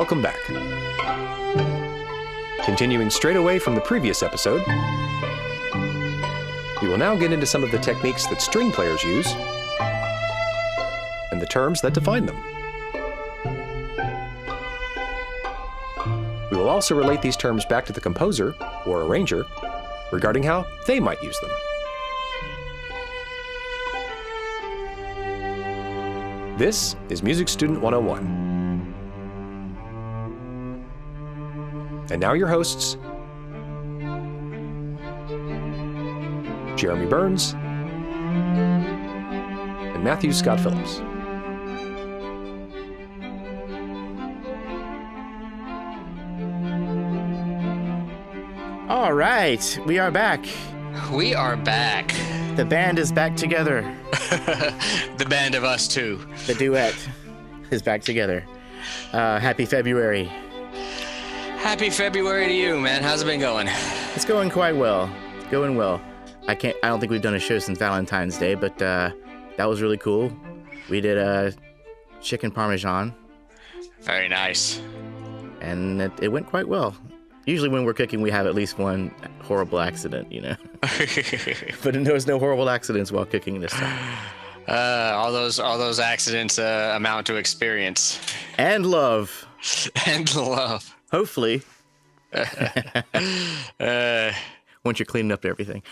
Welcome back. Continuing straight away from the previous episode, we will now get into some of the techniques that string players use and the terms that define them. We will also relate these terms back to the composer or arranger regarding how they might use them. This is Music Student 101. And now your hosts, Jeremy Burns and Matthew Scott Phillips. All right, we are back. We are back. The band is back together. The band of us two. The duet is back together. Happy February. Happy February to you, man. How's it been going? It's going quite well. It's going well. I don't think we've done a show since Valentine's Day, but that was really cool. We did chicken parmesan. Very nice. And it went quite well. Usually when we're cooking, we have at least one horrible accident, you know. But there was no horrible accidents while cooking this time. All those accidents amount to experience. And love. And love. Hopefully. Once you're cleaning up everything.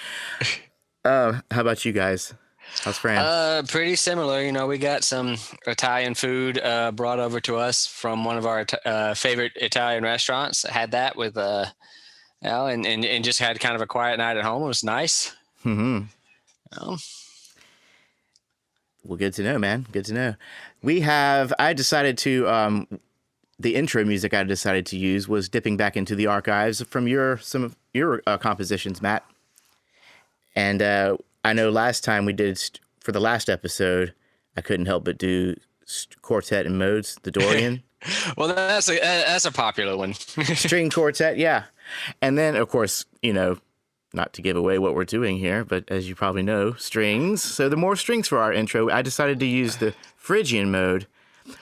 How about you guys? How's France? Pretty similar. You know, we got some Italian food brought over to us from one of our favorite Italian restaurants. Had that with, and just had kind of a quiet night at home. It was nice. Mm-hmm. Well, good to know, man. Good to know. I decided to, the intro music I decided to use was dipping back into the archives from some of your compositions, Matt. And I know last time we did, for the last episode, I couldn't help but do quartet and modes, the Dorian. Well, that's a popular one. String quartet, yeah. And then, of course, you know, not to give away what we're doing here, but as you probably know, strings. So the more strings for our intro, I decided to use the Phrygian mode,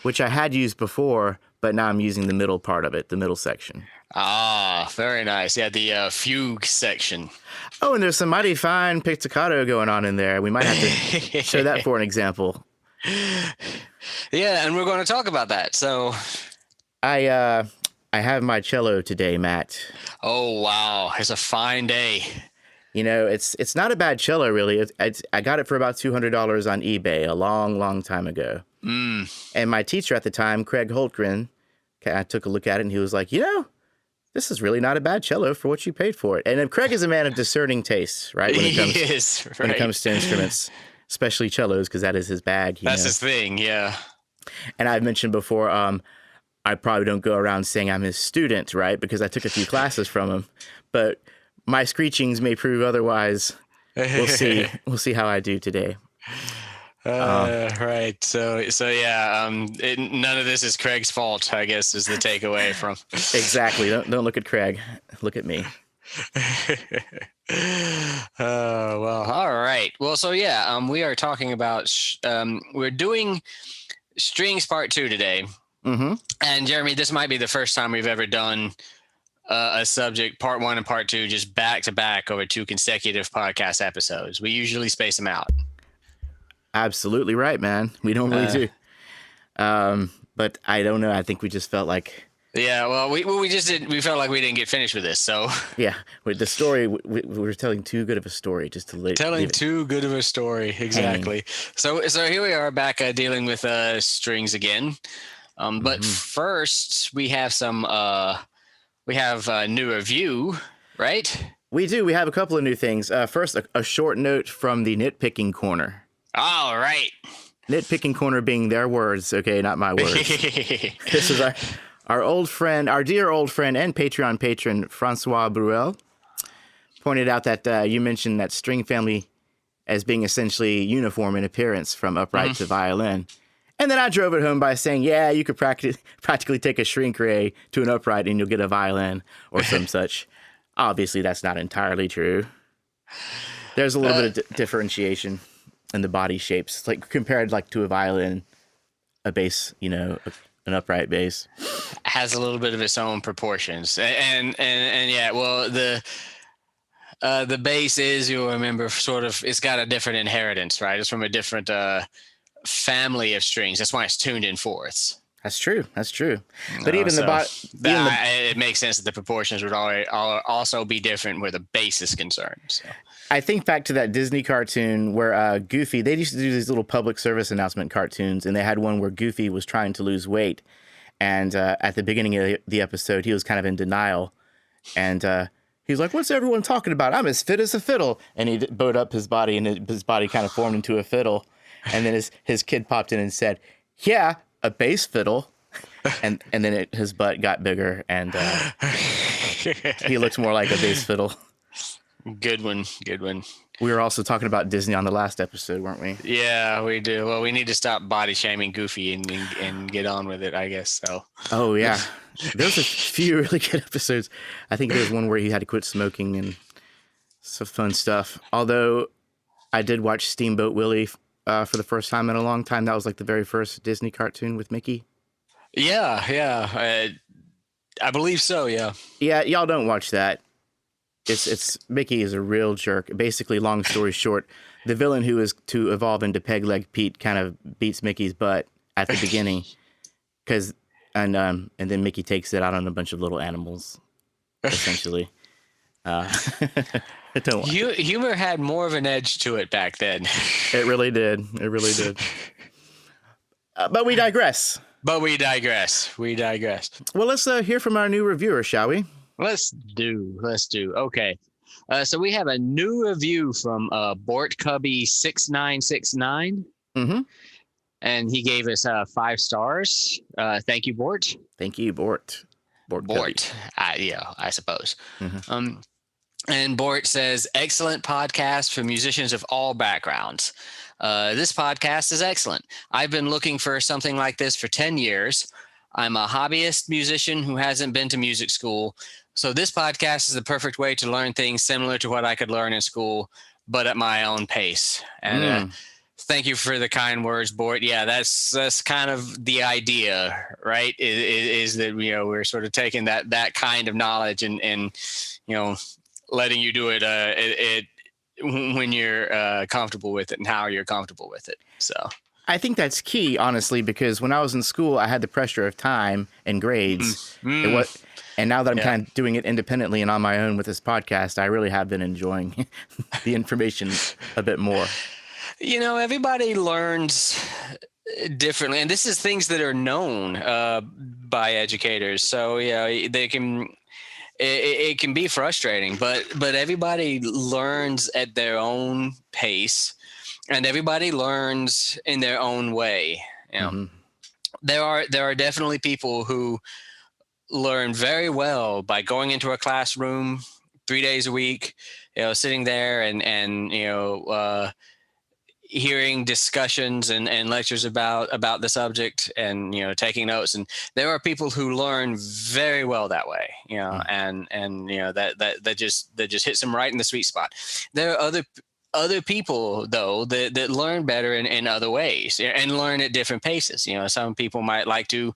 which I had used before, but now I'm using the middle part of it, the middle section. Ah, very nice. Yeah, the fugue section. Oh, and there's some mighty fine pizzicato going on in there. We might have to show that for an example. Yeah, and we're going to talk about that. So, I have my cello today, Matt. Oh wow, it's a fine day. You know, it's not a bad cello, really. I got it for about $200 on eBay a long, long time ago. And my teacher at the time, Craig Holtgren, I took a look at it and he was like, you know, this is really not a bad cello for what you paid for it. And Craig is a man of discerning tastes, right? When it comes to instruments, especially cellos, because that is his bag. That's his thing, yeah. And I've mentioned before, I probably don't go around saying I'm his student, right? Because I took a few classes from him. But my screechings may prove otherwise. We'll see. We'll see how I do today. Right. So yeah. None of this is Craig's fault, I guess, is the takeaway from. Exactly. Don't look at Craig. Look at me. Well, all right. Well, so yeah. We are talking about. We're doing strings part 2 today. Mm-hmm. And Jeremy, this might be the first time we've ever done a subject, part 1 and part 2, just back to back over 2 consecutive podcast episodes. We usually space them out. Absolutely right, man. We don't really do. But I don't know. I think we just felt like. Yeah, well, we just didn't. We felt like we didn't get finished with this, so. Yeah, with the story, we were telling too good of a story just to leave too good of a story, exactly. So here we are back dealing with strings again. But first, we have some. We have a new review, right? We do. We have a couple of new things. First, a short note from the Nitpicking Corner. All right. Nitpicking Corner being their words, okay, not my words. This is our old friend, our dear old friend and Patreon patron, Francois Bruel, pointed out that you mentioned that string family as being essentially uniform in appearance from upright to violin. And then I drove it home by saying, yeah, you could practically take a shrink ray to an upright and you'll get a violin or some such. Obviously, that's not entirely true. There's a little bit of in the body shapes, like compared like to a violin, a bass, you know, an upright bass. Has a little bit of its own proportions, and yeah, well, the bass is, you'll remember, sort of, it's got a different inheritance, right? It's from a different family of strings. That's why it's tuned in fourths. That's true. But even it makes sense that the proportions would also be different where the bass is concerned. So. I think back to that Disney cartoon where Goofy, they used to do these little public service announcement cartoons, and they had one where Goofy was trying to lose weight. And at the beginning of the episode, he was kind of in denial. And he was like, "What's everyone talking about? I'm as fit as a fiddle." And he bowed up his body, and his body kind of formed into a fiddle. And then his kid popped in and said, "Yeah, a bass fiddle." And then his butt got bigger, and he looks more like a bass fiddle. Good one. We were also talking about Disney on the last episode, weren't we? Yeah, we do. Well, we need to stop body shaming Goofy and get on with it, I guess. So. Oh yeah, there's a few really good episodes. I think there's one where he had to quit smoking and some fun stuff. Although I did watch Steamboat Willie for the first time in a long time. That was like the very first Disney cartoon with Mickey. Yeah. I believe so. Yeah. Yeah, y'all don't watch that. It's Mickey is a real jerk. Basically, long story short, the villain who is to evolve into Peg Leg Pete kind of beats Mickey's butt at the beginning, and then Mickey takes it out on a bunch of little animals, essentially. Humor had more of an edge to it back then. It really did. But we digress. Well, let's hear from our new reviewer, shall we? Let's do. Okay. So we have a new review from Bort Cubby 6969. Mm-hmm. And he gave us 5 stars. Thank you, Bort. Thank you, Bort. Bort. Yeah, I suppose. Mm-hmm. And Bort says, excellent podcast for musicians of all backgrounds. This podcast is excellent. I've been looking for something like this for 10 years. I'm a hobbyist musician who hasn't been to music school. So this podcast is the perfect way to learn things similar to what I could learn in school, but at my own pace. And thank you for the kind words, Bort. Yeah, that's kind of the idea, right? Is that, we're sort of taking that kind of knowledge and letting you do it when you're comfortable with it and how you're comfortable with it. So I think that's key, honestly, because when I was in school, I had the pressure of time and grades. And now that I'm kind of doing it independently and on my own with this podcast, I really have been enjoying the information a bit more. Everybody learns differently, and this is things that are known by educators. So they can. It can be frustrating, but everybody learns at their own pace, and everybody learns in their own way. There are definitely people who learn very well by going into a classroom 3 days a week, sitting there and hearing discussions and lectures about the subject and, taking notes. And there are people who learn very well that way, and that just hits them right in the sweet spot. There are other people though that learn better in other ways and learn at different paces. Some people might like to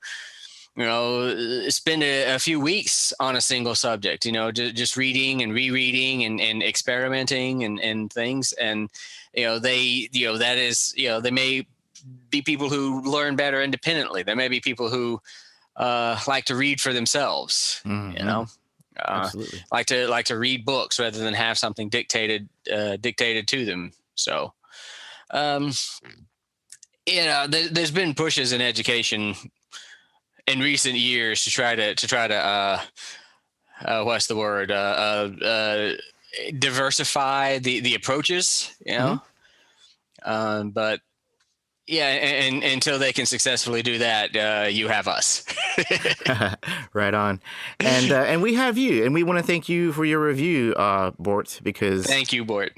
spend a few weeks on a single subject, just reading and rereading and experimenting and things. And, they may be people who learn better independently. There may be people who like to read for themselves, Absolutely. like to read books rather than have something dictated to them. So, there's been pushes in education in recent years to try to what's the word, diversify the approaches, but and until they can successfully do that, you have us. Right on. And we have you, and we want to thank you for your review, Bort, because thank you, Bort.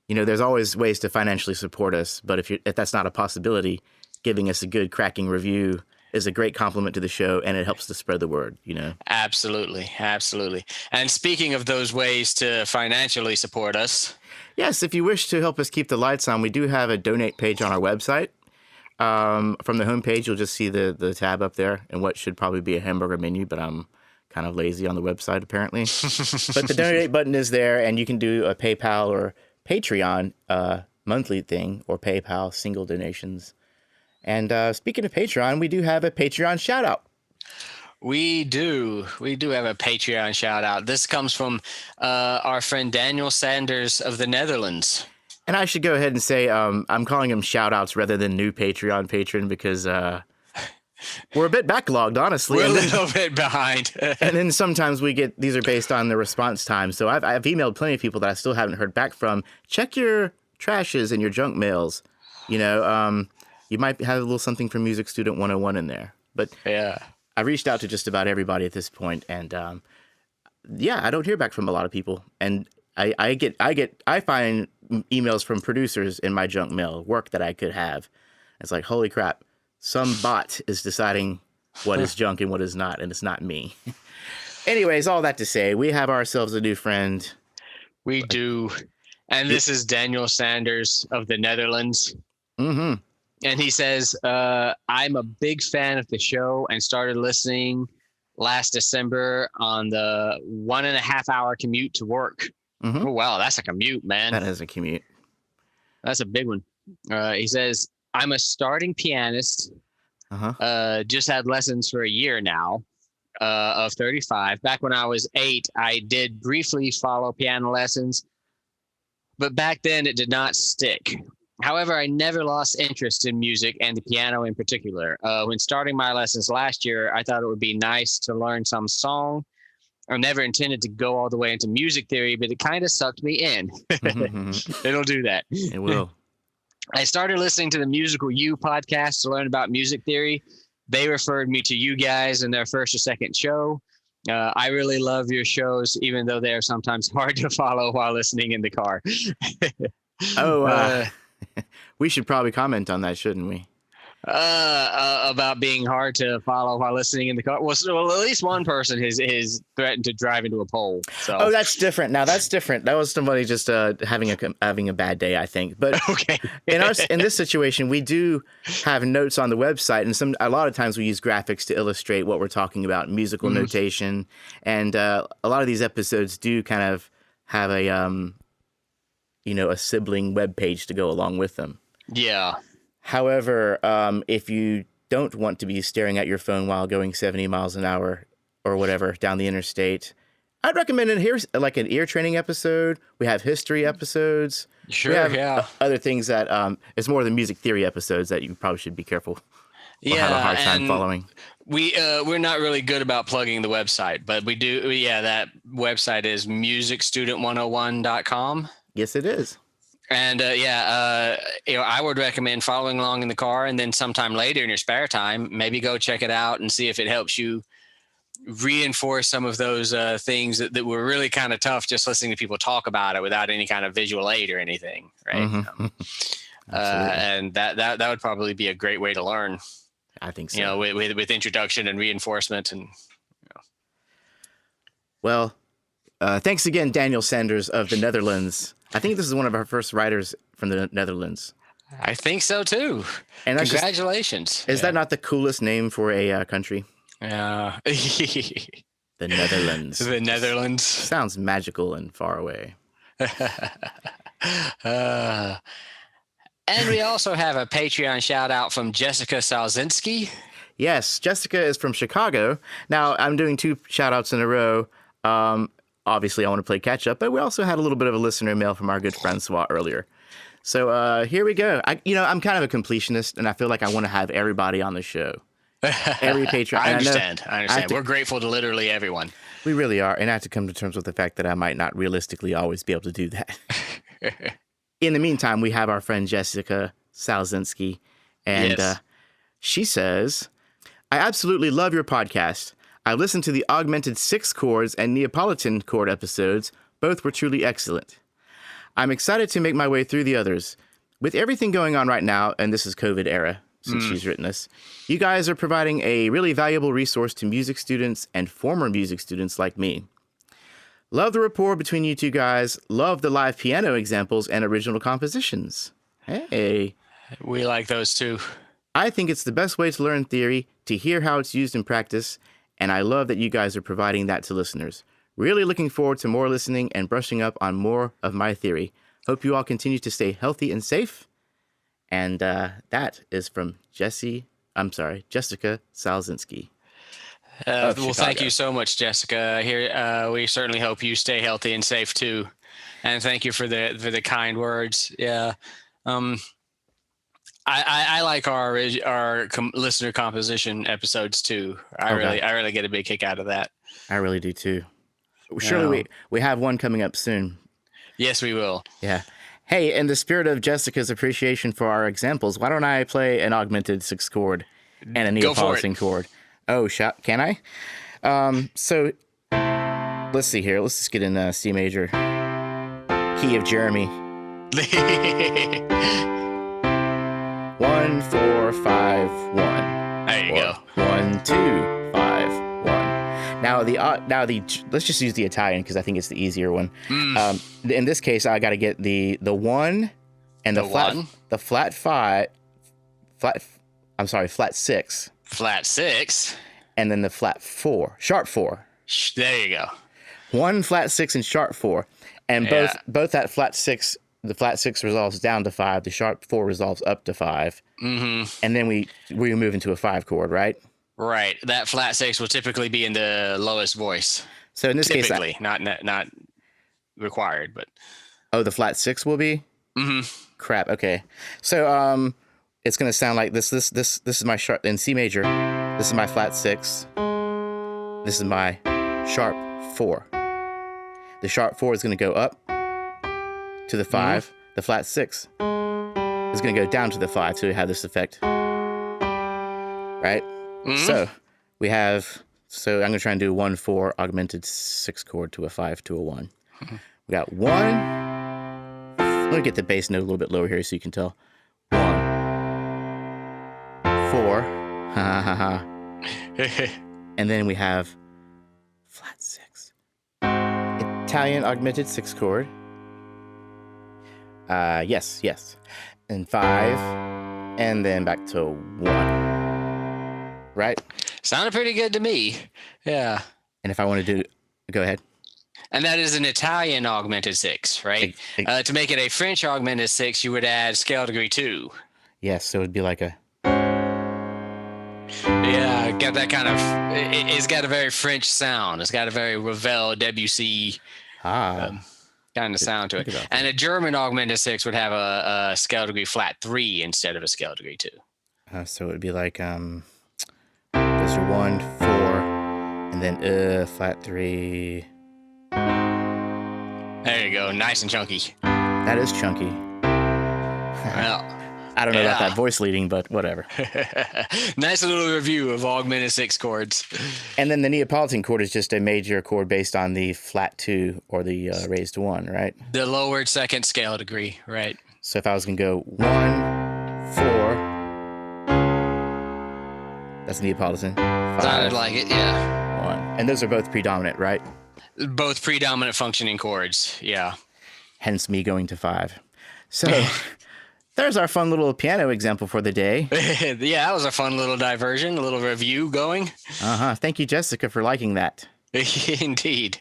There's always ways to financially support us, but if that's not a possibility, giving us a good cracking review is a great compliment to the show, and it helps to spread the word, Absolutely. And speaking of those ways to financially support us. Yes, if you wish to help us keep the lights on, we do have a donate page on our website. from the homepage, you'll just see the tab up there and what should probably be a hamburger menu, but I'm kind of lazy on the website apparently. But the donate button is there, and you can do a PayPal or Patreon monthly thing, or PayPal single donations. And speaking of Patreon, we do have a Patreon shout out. We do have a Patreon shout out. This comes from our friend Daniel Sanders of the Netherlands. And I should go ahead and say I'm calling them shout outs rather than new Patreon patron, because we're a bit backlogged, honestly. We're a little bit behind. And then sometimes these are based on the response time. So I've emailed plenty of people that I still haven't heard back from. Check your trashes and your junk mails. You know, you might have a little something from Music Student 101 in there. But yeah, I reached out to just about everybody at this point, and I don't hear back from a lot of people. And I find emails from producers in my junk mail, work that I could have. It's like, holy crap, some bot is deciding what is junk and what is not, and it's not me. Anyways, all that to say, we have ourselves a new friend. We do. And this is Daniel Sanders of the Netherlands. Mm-hmm. And he says, I'm a big fan of the show and started listening last December on the 1.5 hour commute to work. Mm-hmm. Oh, wow. That's a commute, man. That is a commute. That's a big one. He says, I'm a starting pianist. Just had lessons for a year now of 35. Back when I was 8, I did briefly follow piano lessons, but back then it did not stick. However, I never lost interest in music and the piano in particular. When starting my lessons last year, I thought it would be nice to learn some song. I never intended to go all the way into music theory, but it kind of sucked me in. It'll do that. It will. I started listening to the Musical You podcast to learn about music theory. They referred me to you guys in their first or second show. I really love your shows, even though they're sometimes hard to follow while listening in the car. We should probably comment on that, shouldn't we? About being hard to follow while listening in the car. Well, at least one person has threatened to drive into a pole. So. Oh, that's different. Now that's different. That was somebody just having a bad day, I think. But okay. in this situation, we do have notes on the website, and a lot of times we use graphics to illustrate what we're talking about, musical notation, and a lot of these episodes do kind of have a sibling web page to go along with them. Yeah. However, if you don't want to be staring at your phone while going 70 miles an hour or whatever down the interstate, I'd recommend an ear training episode. We have history episodes. Sure, we have other things that it's more the music theory episodes that you probably should be careful or have a hard time following. We're not really good about plugging the website, but we do. Yeah, that website is musicstudent101.com. Yes, it is. And I would recommend following along in the car, and then sometime later in your spare time, maybe go check it out and see if it helps you reinforce some of those things that were really kind of tough just listening to people talk about it without any kind of visual aid or anything, right? Mm-hmm. And that would probably be a great way to learn. I think so. With introduction and reinforcement and. Well, thanks again, Daniel Sanders of the Netherlands. I think this is one of our first writers from the Netherlands. I think so too. And congratulations! Is that not the coolest name for a country? Yeah. The Netherlands. The Netherlands sounds magical and far away. And we also have a Patreon shout out from Jessica Salzinski. Yes, Jessica is from Chicago. Now I'm doing 2 shout outs in a row. Obviously, I want to play catch up, but we also had a little bit of a listener mail from our good Francois earlier. So here we go. I'm kind of a completionist, and I feel like I want to have everybody on the show. Every Patreon. I understand. We're grateful to literally everyone. We really are, and I have to come to terms with the fact that I might not realistically always be able to do that. In the meantime, we have our friend Jessica Salzinski, and she says, I absolutely love your podcast. I listened to the Augmented Six chords and Neapolitan chord episodes. Both were truly excellent. I'm excited to make my way through the others. With everything going on right now, and this is COVID era since she's written this, you guys are providing a really valuable resource to music students and former music students like me. Love the rapport between you two guys. Love the live piano examples and original compositions. Hey. We like those too. I think it's the best way to learn theory, to hear how it's used in practice, and I love that you guys are providing that to listeners. Really looking forward to more listening and brushing up on more of my theory. Hope you all continue to stay healthy and safe. And that is from Jessica Salzinski. Well, thank you so much, Jessica. Here, we certainly hope you stay healthy and safe too. And thank you for the kind words. Yeah. I like our listener composition episodes too. I really get a big kick out of that. I really do too. Surely we have one coming up soon. Yes, we will. Yeah. Hey, in the spirit of Jessica's appreciation for our examples, why don't I play an augmented 6 chord and a Neapolitan chord? Oh, can I? So let's see here. Let's just get in C major, key of Jeremy. 1, 4, 5, 1. There you go. 1, 2, 5, 1. Now let's just use the Italian because I think it's the easier one. In this case, I got to get the 1 and flat 6. Flat 6. And then the flat 4, sharp 4. There you go. 1 flat 6 and sharp 4, and both that flat 6. The flat 6 resolves down to 5. The sharp 4 resolves up to 5. Mm-hmm. And then we move into a 5 chord, right? Right. That flat 6 will typically be in the lowest voice. So in this case, not required, but the flat 6 will be. Mm-hmm. Crap. Okay. So it's gonna sound like this. This is my sharp in C major. This is my flat 6. This is my sharp 4. The sharp 4 is gonna go up to the 5, the flat 6 is going to go down to the 5 to have this effect, right? So I'm going to try and do 1, 4 augmented 6 chord to a 5 to a 1. We got 1. Let me get the bass note a little bit lower here so you can tell. 1, 4, ha ha ha, and then we have flat 6, Italian augmented 6 chord. Yes. And 5, and then back to 1. Right? Sounded pretty good to me. Yeah. And if I want to go ahead. And that is an Italian augmented 6, right? To make it a French augmented 6, you would add scale degree 2. Yes, so it'd be like a. Yeah, got that kind of. It's got a very French sound. It's got a very Ravel, Debussy. Kind of sound to it. And a German augmented 6 would have a scale degree flat 3 instead of a scale degree 2. So it would be like those are 1, 4, and then flat 3. There you go, nice and chunky. That is chunky. Well, I don't know about that voice leading, but whatever. Nice little review of augmented 6 chords. And then the Neapolitan chord is just a major chord based on the flat 2 or the raised 1, right? The lowered second scale degree, right? So if I was going to go 1, 4, that's Neapolitan. 5, sounded like it, yeah. 1. And those are both predominant, right? Both predominant functioning chords, yeah. Hence me going to 5. So... There's our fun little piano example for the day. Yeah, that was a fun little diversion, a little review going. Thank you, Jessica, for liking that. Indeed.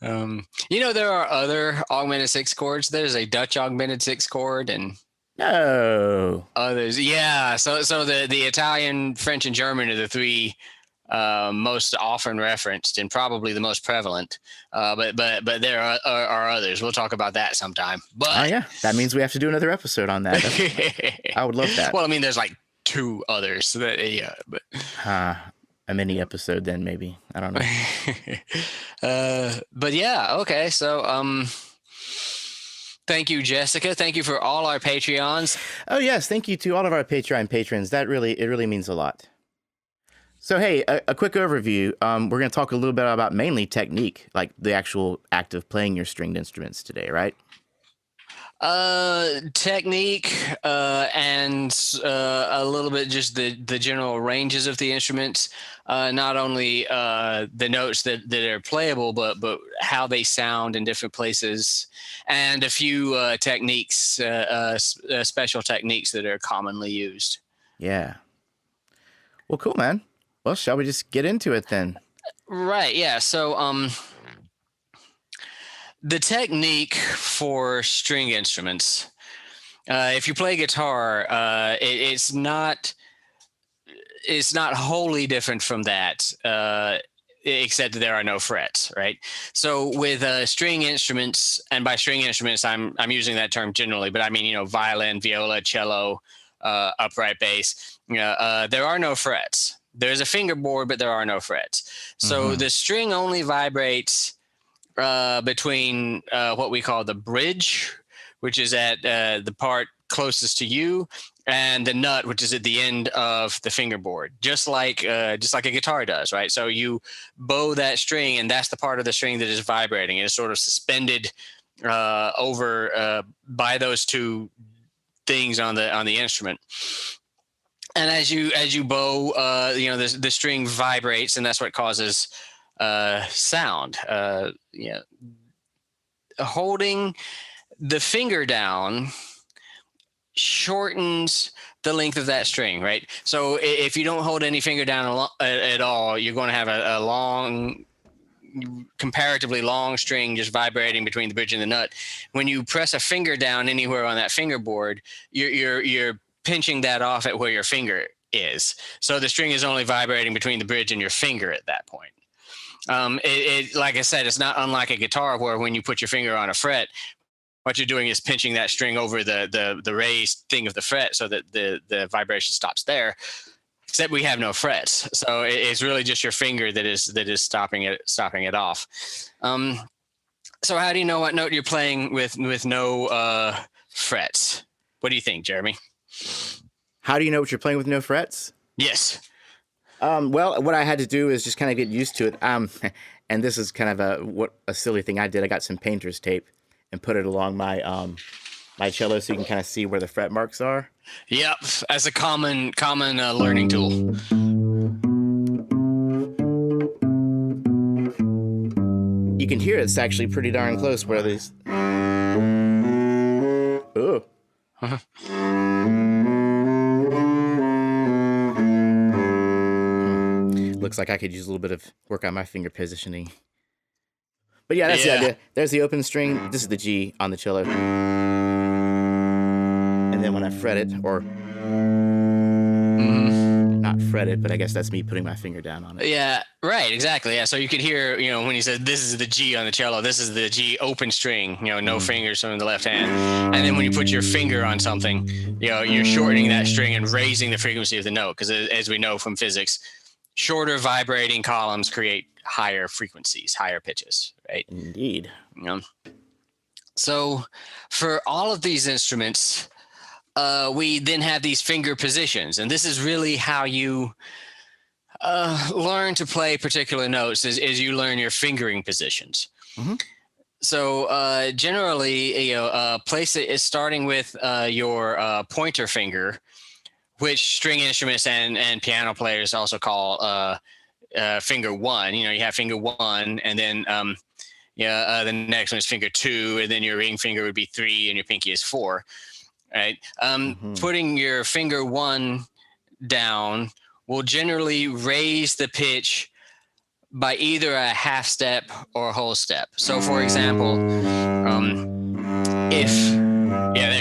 There are other augmented 6 chords. There's a Dutch augmented 6 chord and others. Yeah. So the Italian, French, and German are the 3 most often referenced and probably the most prevalent. But there are others. We'll talk about that sometime. But that means we have to do another episode on that. I would love that. Well, I mean, there's like 2 others. So that, but a mini episode then maybe. I don't know. But yeah, okay. So thank you, Jessica. Thank you for all our Patreons. Oh yes, thank you to all of our Patreon patrons. It really means a lot. So, hey, a quick overview. We're going to talk a little bit about mainly technique, like the actual act of playing your stringed instruments today, right? Technique, and a little bit just the general ranges of the instruments. Not only the notes that are playable, but how they sound in different places, and a few techniques, special techniques that are commonly used. Yeah. Well, cool, man. Well, shall we just get into it then? Right. Yeah. So, the technique for string instruments. If you play guitar, it's not wholly different from that, except that there are no frets, right? So with string instruments, and by string instruments, I'm using that term generally, but I mean, violin, viola, cello, upright bass. There are no frets. There's a fingerboard, but there are no frets. So the string only vibrates between what we call the bridge, which is at the part closest to you, and the nut, which is at the end of the fingerboard, just like a guitar does, right? So you bow that string, and that's the part of the string that is vibrating. It's sort of suspended over by those two things on the instrument. And as you bow, the string vibrates, and that's what causes sound. Holding the finger down shortens the length of that string, right? So if you don't hold any finger down at all, you're going to have a long, comparatively long string just vibrating between the bridge and the nut. When you press a finger down anywhere on that fingerboard, you're pinching that off at where your finger is. So the string is only vibrating between the bridge and your finger at that point. Like I said, it's not unlike a guitar where when you put your finger on a fret, what you're doing is pinching that string over the raised thing of the fret so that the vibration stops there. Except we have no frets, so it's really just your finger that is stopping it off. So how do you know what note you're playing with no frets? What do you think, Jeremy? How do you know what you're playing with no frets? Yes. Well, what I had to do is just kind of get used to it. And this is kind of a silly thing I did. I got some painter's tape and put it along my my cello so you can kind of see where the fret marks are. Yep, as a common learning tool. You can hear it's actually pretty darn close where these. Ooh. Looks like I could use a little bit of work on my finger positioning. But yeah, that's the idea. There's the open string. This is the G on the cello. And then when I fret it, or not fret it, but I guess that's me putting my finger down on it. Yeah, right, exactly. Yeah, so you could hear, when he said this is the G on the cello, this is the G open string, no fingers on the left hand. And then when you put your finger on something, you're shortening that string and raising the frequency of the note, because as we know from physics, shorter vibrating columns create higher frequencies, higher pitches, right? Indeed. So for all of these instruments, we then have these finger positions, and this is really how you learn to play particular notes, is you learn your fingering positions. So generally, place it is starting with your pointer finger, which string instruments and piano players also call finger one. You have finger one, and then the next one is finger two, and then your ring finger would be three, and your pinky is four. Right. Putting your finger one down will generally raise the pitch by either a half step or a whole step. So, for example, there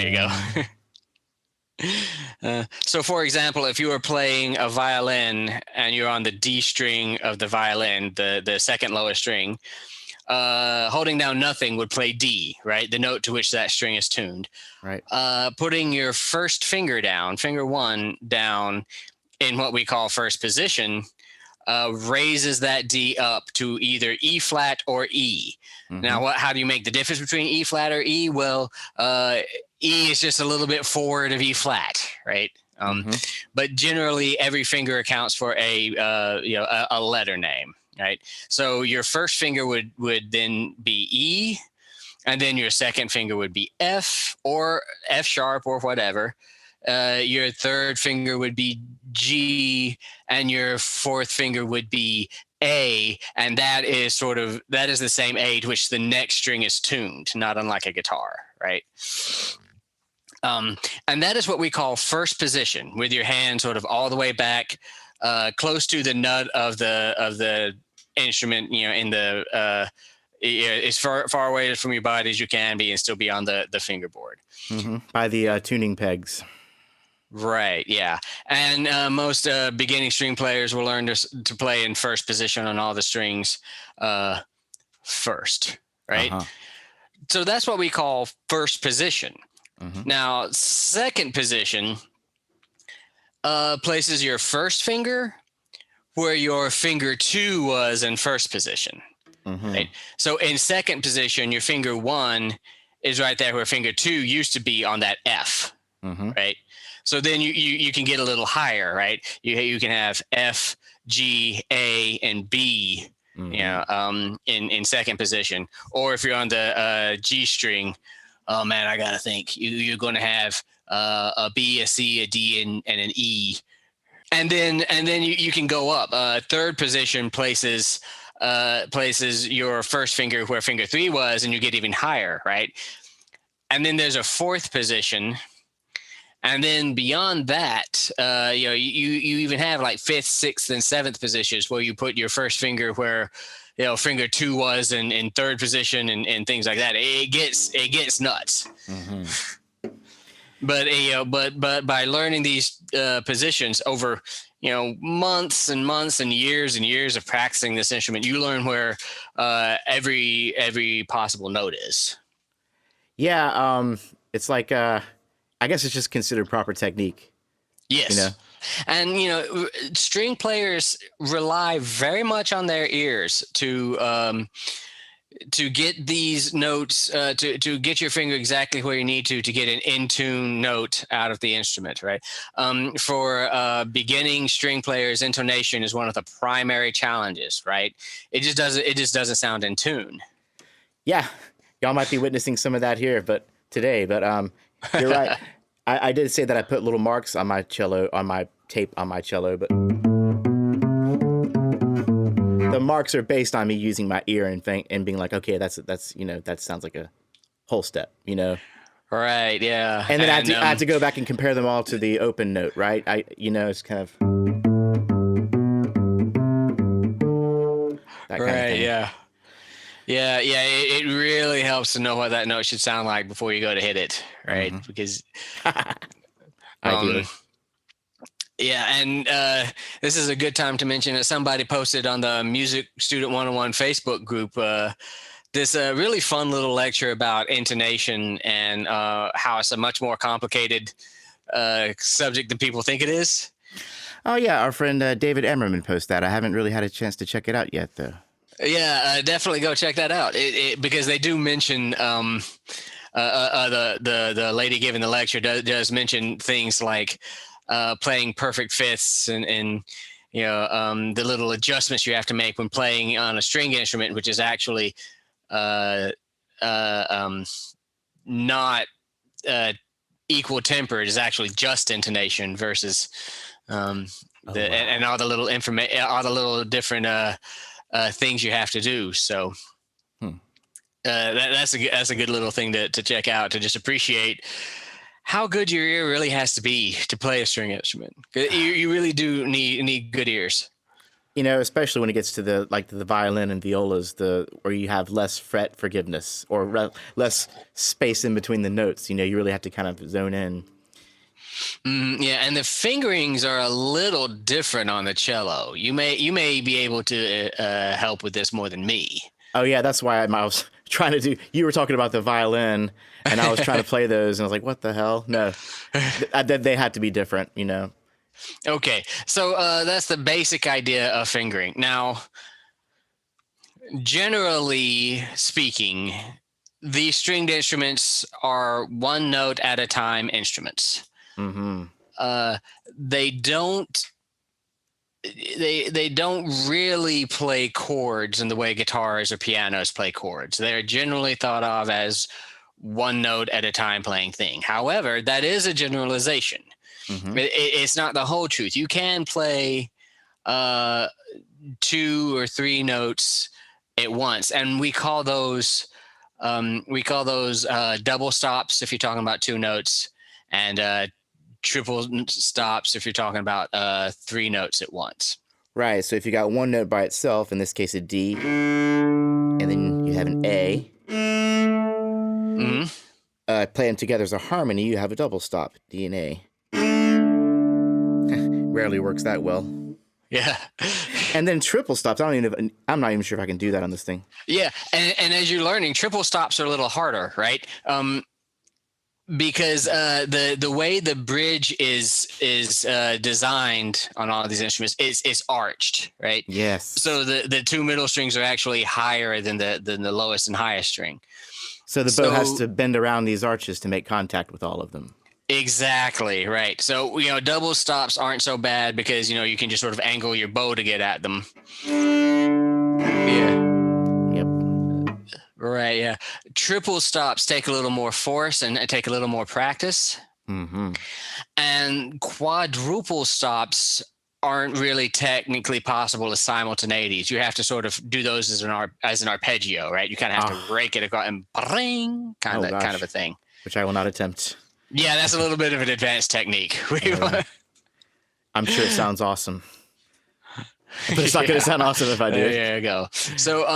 you go. So, for example, if you were playing a violin and you're on the D string of the violin, the second lowest string, holding down nothing would play D, right? The note to which that string is tuned. Right. Putting your first finger down, finger one down in what we call first position, raises that D up to either E flat or E. Now, how do you make the difference between E flat or E? Well, E is just a little bit forward of E flat, right? But generally, every finger accounts for a letter name, right? So your first finger would then be E, and then your second finger would be F or F sharp or whatever. Your third finger would be G, and your fourth finger would be A, and that is the same A to which the next string is tuned, not unlike a guitar, right? And that is what we call first position, with your hand sort of all the way back, close to the nut of the instrument, in the as far away from your body as you can be, and still be on the fingerboard. By the tuning pegs. Right, yeah. And most beginning string players will learn to play in first position on all the strings first, right? So that's what we call first position. Now, second position places your first finger where your finger 2 was in first position. Right? So in second position, your finger 1 is right there where finger 2 used to be on that F, right? So then you can get a little higher, right? You can have F, G, A, and B, in second position. Or if you're on the G string, oh man, I gotta think. You're going to have a B, a C, a D, and an E, and then you can go up. Third position places your first finger where finger 3 was, and you get even higher, right? And then there's a fourth position. And then beyond that, you even have like fifth, sixth, and seventh positions where you put your first finger where, finger 2 was in third position and things like that. It gets nuts. But by learning these positions over, months and months and years of practicing this instrument, you learn where every possible note is. Yeah, it's like I guess it's just considered proper technique. Yes. And, string players rely very much on their ears to get these notes, to get your finger exactly where you need to get an in-tune note out of the instrument, right? For beginning string players, intonation is one of the primary challenges, right? It just doesn't sound in tune. Yeah, y'all might be witnessing some of that here, today. You're right. I did say that I put little marks on my cello, on my tape on my cello, but the marks are based on me using my ear and being like, okay, that's that sounds like a whole step, Right. Yeah. And then I had to go back and compare them all to the open note, right? It's kind of that kind of thing. Yeah. Yeah, it really helps to know what that note should sound like before you go to hit it, right? Because, ideally. Yeah, and this is a good time to mention that somebody posted on the Music Student 101 Facebook group this really fun little lecture about intonation and how it's a much more complicated subject than people think it is. Oh yeah, our friend David Emmerman posted that. I haven't really had a chance to check it out yet, though. Yeah, definitely go check that out. Because they do mention the lady giving the lecture does mention things like playing perfect fifths and the little adjustments you have to make when playing on a string instrument, which is actually not equal tempered. Is actually just intonation versus and all the little all the little different things you have to do. So that's a good little thing to check out, to just appreciate how good your ear really has to be to play a string instrument. You really do need good ears. Especially when it gets to the violin and violas, where you have less fret forgiveness or less space in between the notes. You really have to kind of zone in. Yeah, and the fingerings are a little different on the cello. You may be able to help with this more than me. Oh yeah, that's why I was trying to do. You were talking about the violin, and I was trying to play those, and I was like, "What the hell?" No, they had to be different, Okay, so that's the basic idea of fingering. Now, generally speaking, the stringed instruments are one note at a time instruments. They don't. they don't really play chords in the way guitars or pianos play chords. They're generally thought of as one note at a time playing thing. However, that is a generalization. It's not the whole truth. You can play 2 or 3 notes at once, and we call those double stops if you're talking about 2 notes, and triple stops if you're talking about 3 notes at once. Right. So if you got one note by itself, in this case a D, and then you have an A, playing together as a harmony, you have a double stop, D and A. Rarely works that well. Yeah. And then triple stops. I'm not even sure if I can do that on this thing. Yeah, and as you're learning, triple stops are a little harder, right? Because the way the bridge is designed on all of these instruments is arched, right? Yes. So the 2 middle strings are actually higher than the lowest and highest string. So the bow has to bend around these arches to make contact with all of them. Exactly, right. So, double stops aren't so bad because, you can just sort of angle your bow to get at them. Yeah. Yep. Right, yeah. Triple stops take a little more force and take a little more practice. And quadruple stops aren't really technically possible as simultaneities. You have to sort of do those as an arpeggio, right? You kind of have to rake it across and bring, kind of a thing. Which I will not attempt. Yeah, that's a little bit of an advanced technique. I'm sure it sounds awesome. But it's not going to sound awesome if I do. There you go. So,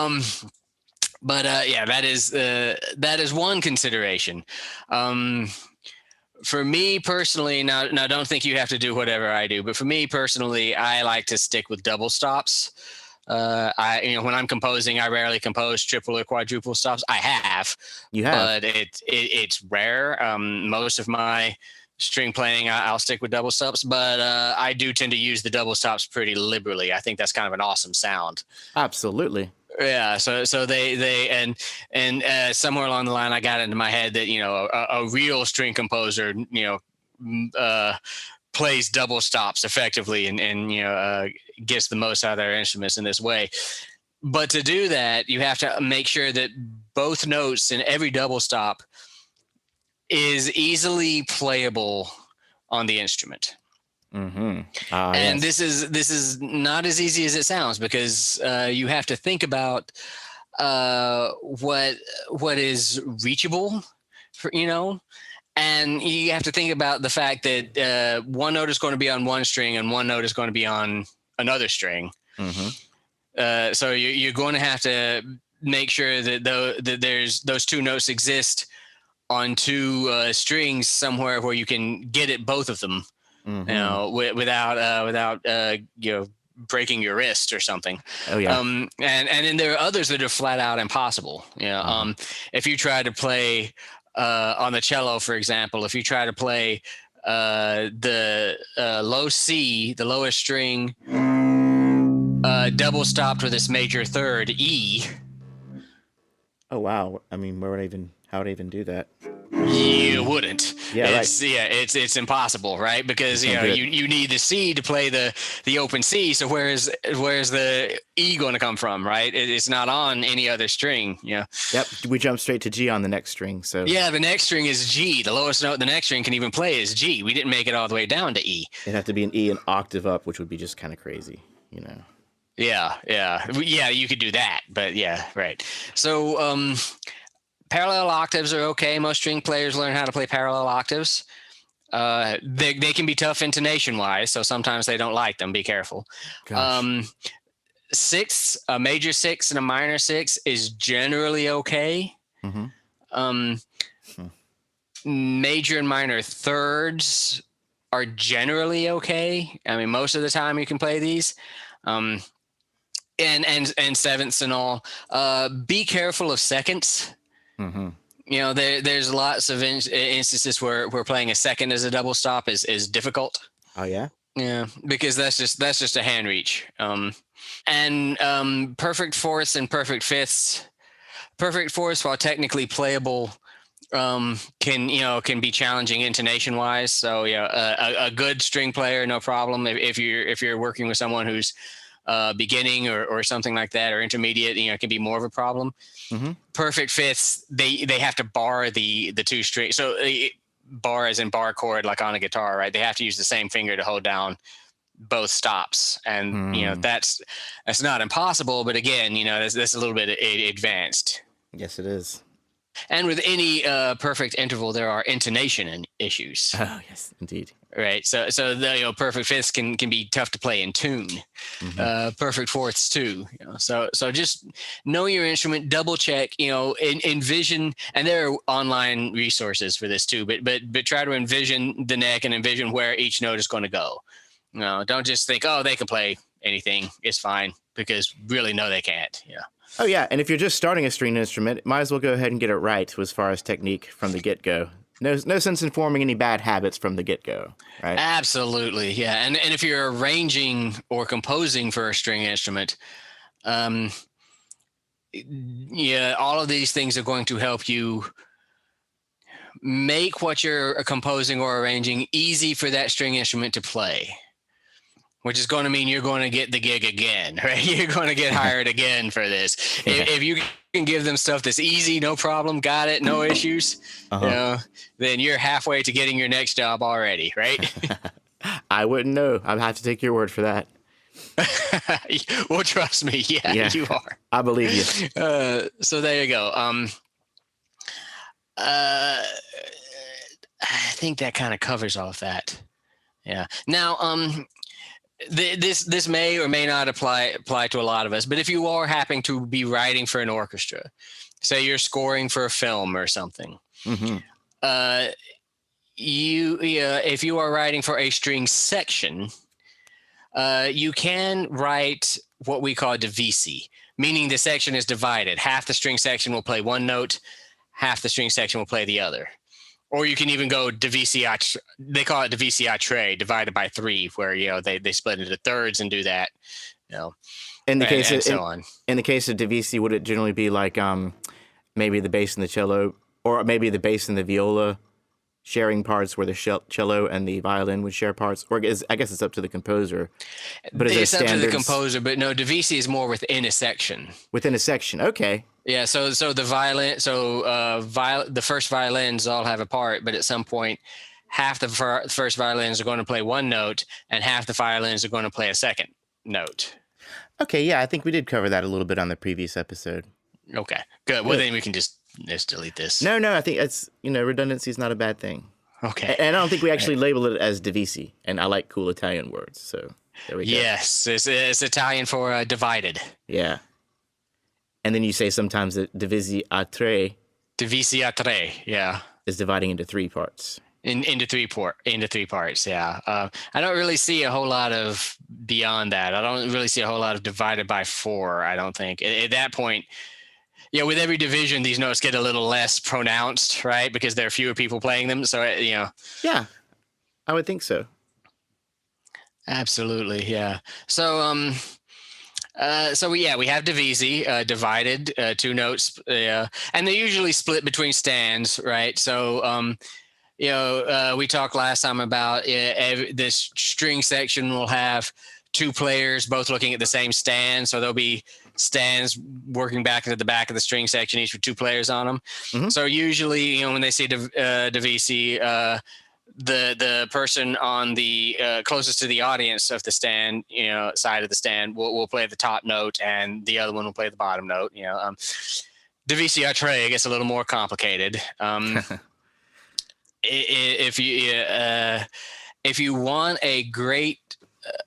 that is one consideration. For me personally, now don't think you have to do whatever I do, but for me personally, I like to stick with double stops. When I'm composing, I rarely compose triple or quadruple stops. I have, but it's rare. Most of my string playing, I'll stick with double stops, but I do tend to use the double stops pretty liberally. I think that's kind of an awesome sound. Absolutely. Yeah. So they and somewhere along the line, I got into my head that a real string composer plays double stops effectively and gets the most out of their instruments in this way. But to do that, you have to make sure that both notes in every double stop is easily playable on the instrument. And yes. this is not as easy as it sounds, because you have to think about what is reachable, and you have to think about the fact that one note is going to be on one string and one note is going to be on another string. So you're going to have to make sure that there's those 2 notes exist on 2 strings somewhere where you can get at both of them, without breaking your wrist or something. Oh yeah. And then there are others that are flat out impossible. If you try to play on the cello, for example, if you try to play the low C, the lowest string, double stopped with this major third E. Oh wow. I mean, how would I even do that? You wouldn't. Yeah, it's impossible, right? Because you need the C to play the open C. So where's the E going to come from, right? It's not on any other string. Yeah. Yep. We jump straight to G on the next string. So yeah, the next string is G. The lowest note the next string can even play is G. We didn't make it all the way down to E. It'd have to be an E an octave up, which would be just kind of crazy, Yeah. You could do that, but yeah, right. So parallel octaves are okay. Most string players learn how to play parallel octaves. They can be tough intonation wise, so sometimes they don't like them. Be careful. Sixths, a major 6 and a minor 6 is generally okay. Major and minor thirds are generally okay. I mean, most of the time you can play these. And sevenths and all. Be careful of seconds. There's lots of instances where playing a second as a double stop is difficult. Oh yeah. Yeah, because that's just a hand reach. And perfect fourths and perfect fifths. Perfect fourths, while technically playable, can be challenging intonation wise. So a good string player, no problem. If you're working with someone who's beginning or something like that, or intermediate, it can be more of a problem. Mm-hmm. Perfect fifths, they have to bar the two strings. So bar as in bar chord, like on a guitar, right? They have to use the same finger to hold down both stops, and that's not impossible, but again, that's a little bit advanced. Yes, it is. And with any perfect interval, there are intonation issues. Oh, yes, indeed. Right. So the perfect fifths can be tough to play in tune. Perfect fourths too. So just know your instrument, double check. Envision, and there are online resources for this too. But try to envision the neck and envision where each note is going to go. Don't just think, oh, they can play anything, it's fine, because really, no, they can't. Yeah. Oh, yeah. And if you're just starting a stringed instrument, might as well go ahead and get it right as far as technique from the get-go. No sense in forming any bad habits from the get-go, right? Absolutely, yeah. And if you're arranging or composing for a string instrument, all of these things are going to help you make what you're composing or arranging easy for that string instrument to play. Which is going to mean you're going to get the gig again, right? You're going to get hired again for this. If you can give them stuff that's easy, no problem, got it, no issues, then you're halfway to getting your next job already, right? I wouldn't know. I'd have to take your word for that. Well, trust me, yeah, you are. I believe you. So there you go. I think that kind of covers all of that. Yeah. Now, this may or may not apply to a lot of us, but if you are happening to be writing for an orchestra, say you're scoring for a film or something, if you are writing for a string section, you can write what we call divisi, meaning the section is divided. Half the string section will play one note, half the string section will play the other. Or you can even go divisi, they call it divisi a tre, divided by three, where they split into thirds and do that. In the case and of so on. In the case of divisi, would it generally be like maybe the bass and the cello, or maybe the bass and the viola sharing parts, where the cello and the violin would share parts? Or I guess it's up to the composer. But it's up to the composer, but no, divisi is more within a section. Within a section, okay. Yeah, so the violin, the first violins all have a part, but at some point, half the first violins are going to play one note, and half the violins are going to play a second note. Okay, yeah, I think we did cover that a little bit on the previous episode. Okay, good. Well, then we can just delete this. No, I think it's redundancy is not a bad thing. Okay, and I don't think we actually labeled it as divisi, and I like cool Italian words, so there we go. Yes, it's Italian for divided. Yeah. And then you say sometimes that divisi a tre. Divisi a tre, yeah. Is dividing into three parts. Into three parts, yeah. I don't really see a whole lot of beyond that. I don't really see a whole lot of divided by four, I don't think. At that point, with every division, these notes get a little less pronounced, right? Because there are fewer people playing them, so, Yeah, I would think so. Absolutely, yeah. So, we have divisi, divided, two notes, and they're usually split between stands, right? So, we talked last time about this string section will have two players both looking at the same stand. So there'll be stands working back into the back of the string section, each with two players on them. So usually, when they see divisi, the person on the closest to the audience of the stand, side of the stand will play the top note, and the other one will play the bottom note. Divisi a tre gets a little more complicated. If you want a great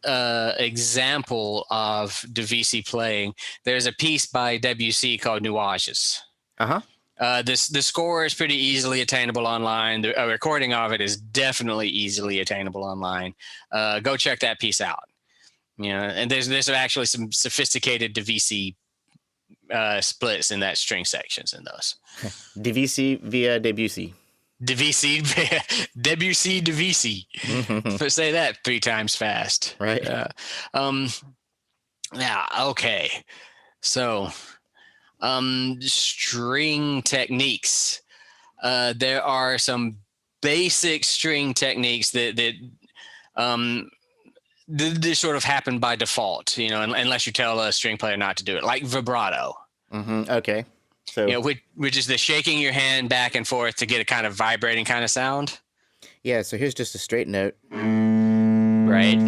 example of divisi playing, there's a piece by Debussy called Nuages. The score is pretty easily attainable online. A recording of it is definitely easily attainable online. Go check that piece out. And there's actually some sophisticated divisi splits in that string sections in those. Divisi via Debussy. Divisi, Debussy, divisi. Say that 3 times fast. Right. Yeah. Okay. So, string techniques. there are some basic string techniques that sort of happen by default, unless you tell a string player not to do it, like vibrato. Okay. So which is the shaking your hand back and forth to get a kind of vibrating kind of sound. yeah, so here's just a straight note. Right.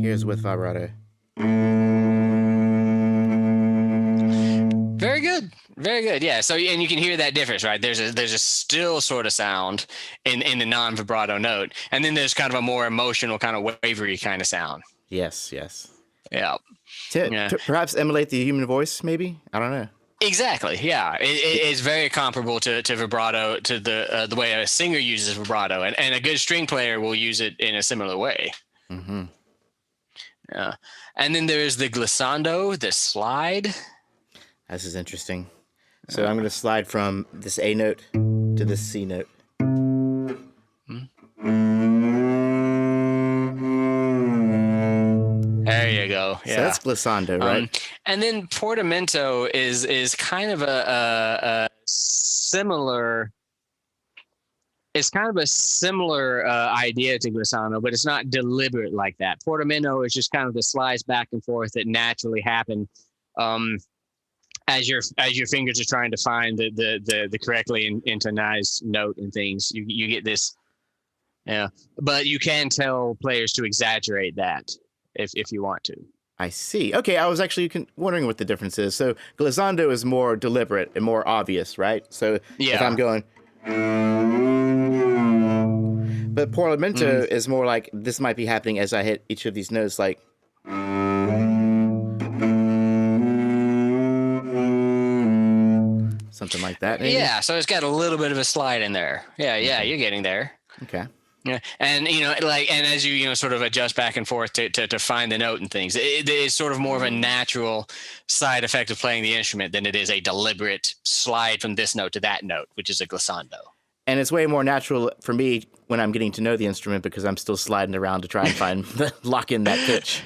Here's with vibrato. Very good. Very good. Yeah. So, and you can hear that difference, right? There's a still sort of sound in the non-vibrato note. And then there's kind of a more emotional, kind of wavery kind of sound. Yes. Yeah. To perhaps emulate the human voice, maybe? I don't know. Exactly. Yeah. It's very comparable to vibrato, to the way a singer uses vibrato. And a good string player will use it in a similar way. Mm-hmm. Yeah. And then there's the glissando, the slide. This is interesting. So I'm going to slide from this A note to this C note. There you go. Yeah. So that's glissando, right? And then portamento is kind of a similar. It's kind of a similar idea to glissando, but it's not deliberate like that. Portamento is just kind of the slides back and forth that naturally happen as your fingers are trying to find the correctly intonized note and things. You get this, yeah. But you can tell players to exaggerate that if you want to. I see. Okay, I was actually wondering what the difference is. So glissando is more deliberate and more obvious, right? So if I'm going, but portamento is more like this might be happening as I hit each of these notes, like. Something like that, maybe? Yeah, so it's got a little bit of a slide in there. Yeah, you're getting there. Okay. Yeah, and and as you sort of adjust back and forth to find the note and things, it is sort of more of a natural side effect of playing the instrument than it is a deliberate slide from this note to that note, which is a glissando. And it's way more natural for me when I'm getting to know the instrument because I'm still sliding around to try and lock in that pitch.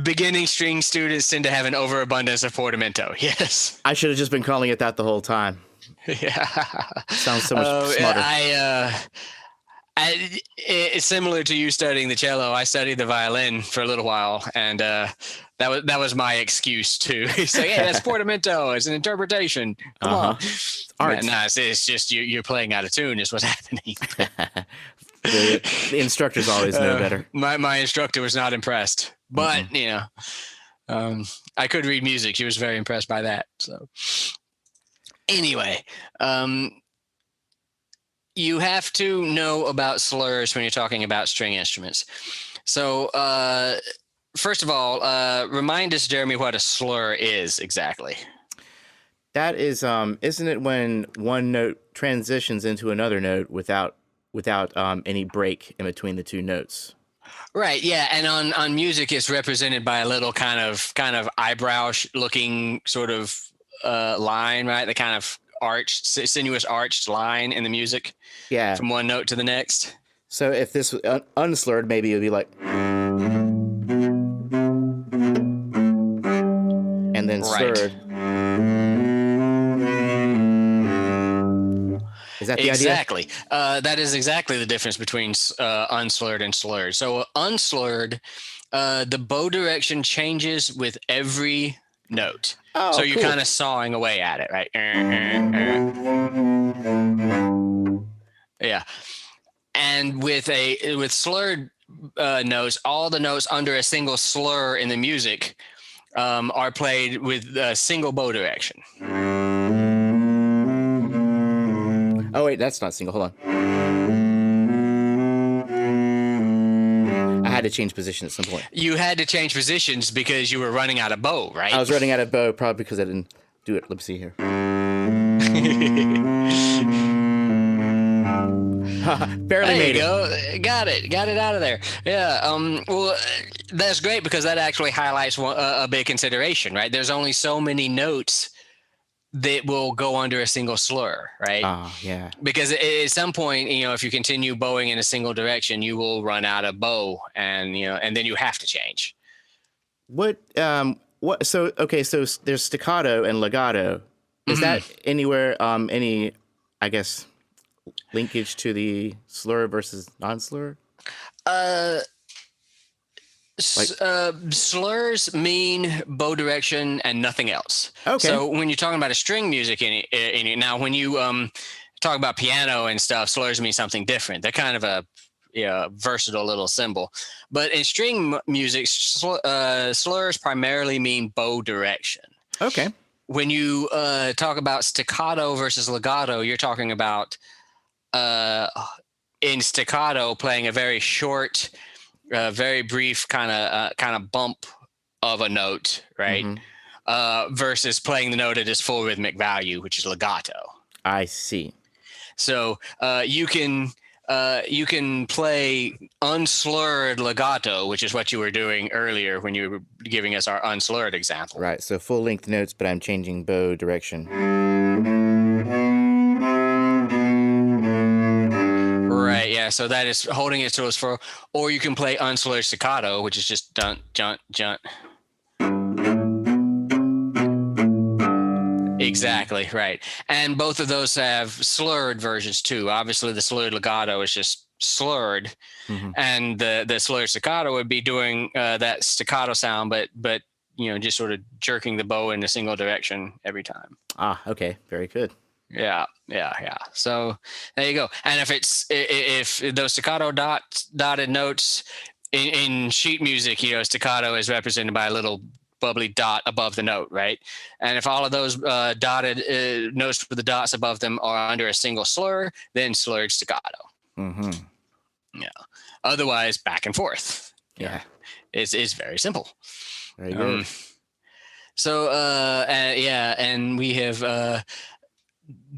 Beginning string students tend to have an overabundance of portamento. Yes. I should have just been calling it that the whole time. Yeah. Sounds so much smarter. It's similar to you studying the cello. I studied the violin for a little while, and that was my excuse too. So yeah, that's portamento. It's an interpretation. Come on. Art. No, it's just you're playing out of tune. Is what's happening. The instructors always know better. My instructor was not impressed, but I could read music. She was very impressed by that. So anyway, you have to know about slurs when you're talking about string instruments. So first of all, remind us, Jeremy, what a slur is exactly. That is, isn't it when one note transitions into another note without any break in between the two notes? Right. Yeah, and on music, it's represented by a little kind of eyebrow looking sort of line, right? The kind of sinuous arched line in the music. Yeah. From one note to the next. So if this was unslurred, maybe it would be like, and then slurred. Is that the idea? Exactly. That is exactly the difference between unslurred and slurred. So unslurred, the bow direction changes with every note. Oh, so you're kind of sawing away at it, right? Yeah. And with slurred notes, all the notes under a single slur in the music are played with a single bow direction. Oh, wait, that's not single. Hold on. I had to change position at some point. You had to change positions because you were running out of bow, right? I was running out of bow probably because I didn't do it. Let me see here. Barely made it. There you go. Got it out of there. Yeah. Well, that's great because that actually highlights a big consideration, right? There's only so many notes that will go under a single slur, right? Oh, yeah. Because at some point, if you continue bowing in a single direction, you will run out of bow, and then you have to change. So there's staccato and legato. Is that anywhere any I guess, linkage to the slur versus non-slur? Uh, Like, slurs mean bow direction and nothing else. Okay. So when you're talking about a string music now when you talk about piano and stuff, slurs mean something different. They're kind of a versatile little symbol. But in string music, slurs primarily mean bow direction. Okay. When you talk about staccato versus legato, you're talking about in staccato playing a very short, very brief kind of bump of a note, right? Versus playing the note at its full rhythmic value, which is legato. I see. So you can play unslurred legato, which is what you were doing earlier when you were giving us our unslurred example. Right. So full length notes, but I'm changing bow direction. Right. Yeah. So that is holding it to its full. Or you can play unslurred staccato, which is just dun junt junt. Exactly, right. And both of those have slurred versions too. Obviously, the slurred legato is just slurred, and the slurred staccato would be doing that staccato sound, but just sort of jerking the bow in a single direction every time. Ah, okay, very good. Yeah. So there you go. And if those staccato dotted notes in sheet music, staccato is represented by a little bubbly dot above the note, right? And if all of those dotted notes with the dots above them are under a single slur, then slurred staccato. Yeah. Otherwise, back and forth. Yeah. It's very simple. Very good. And we have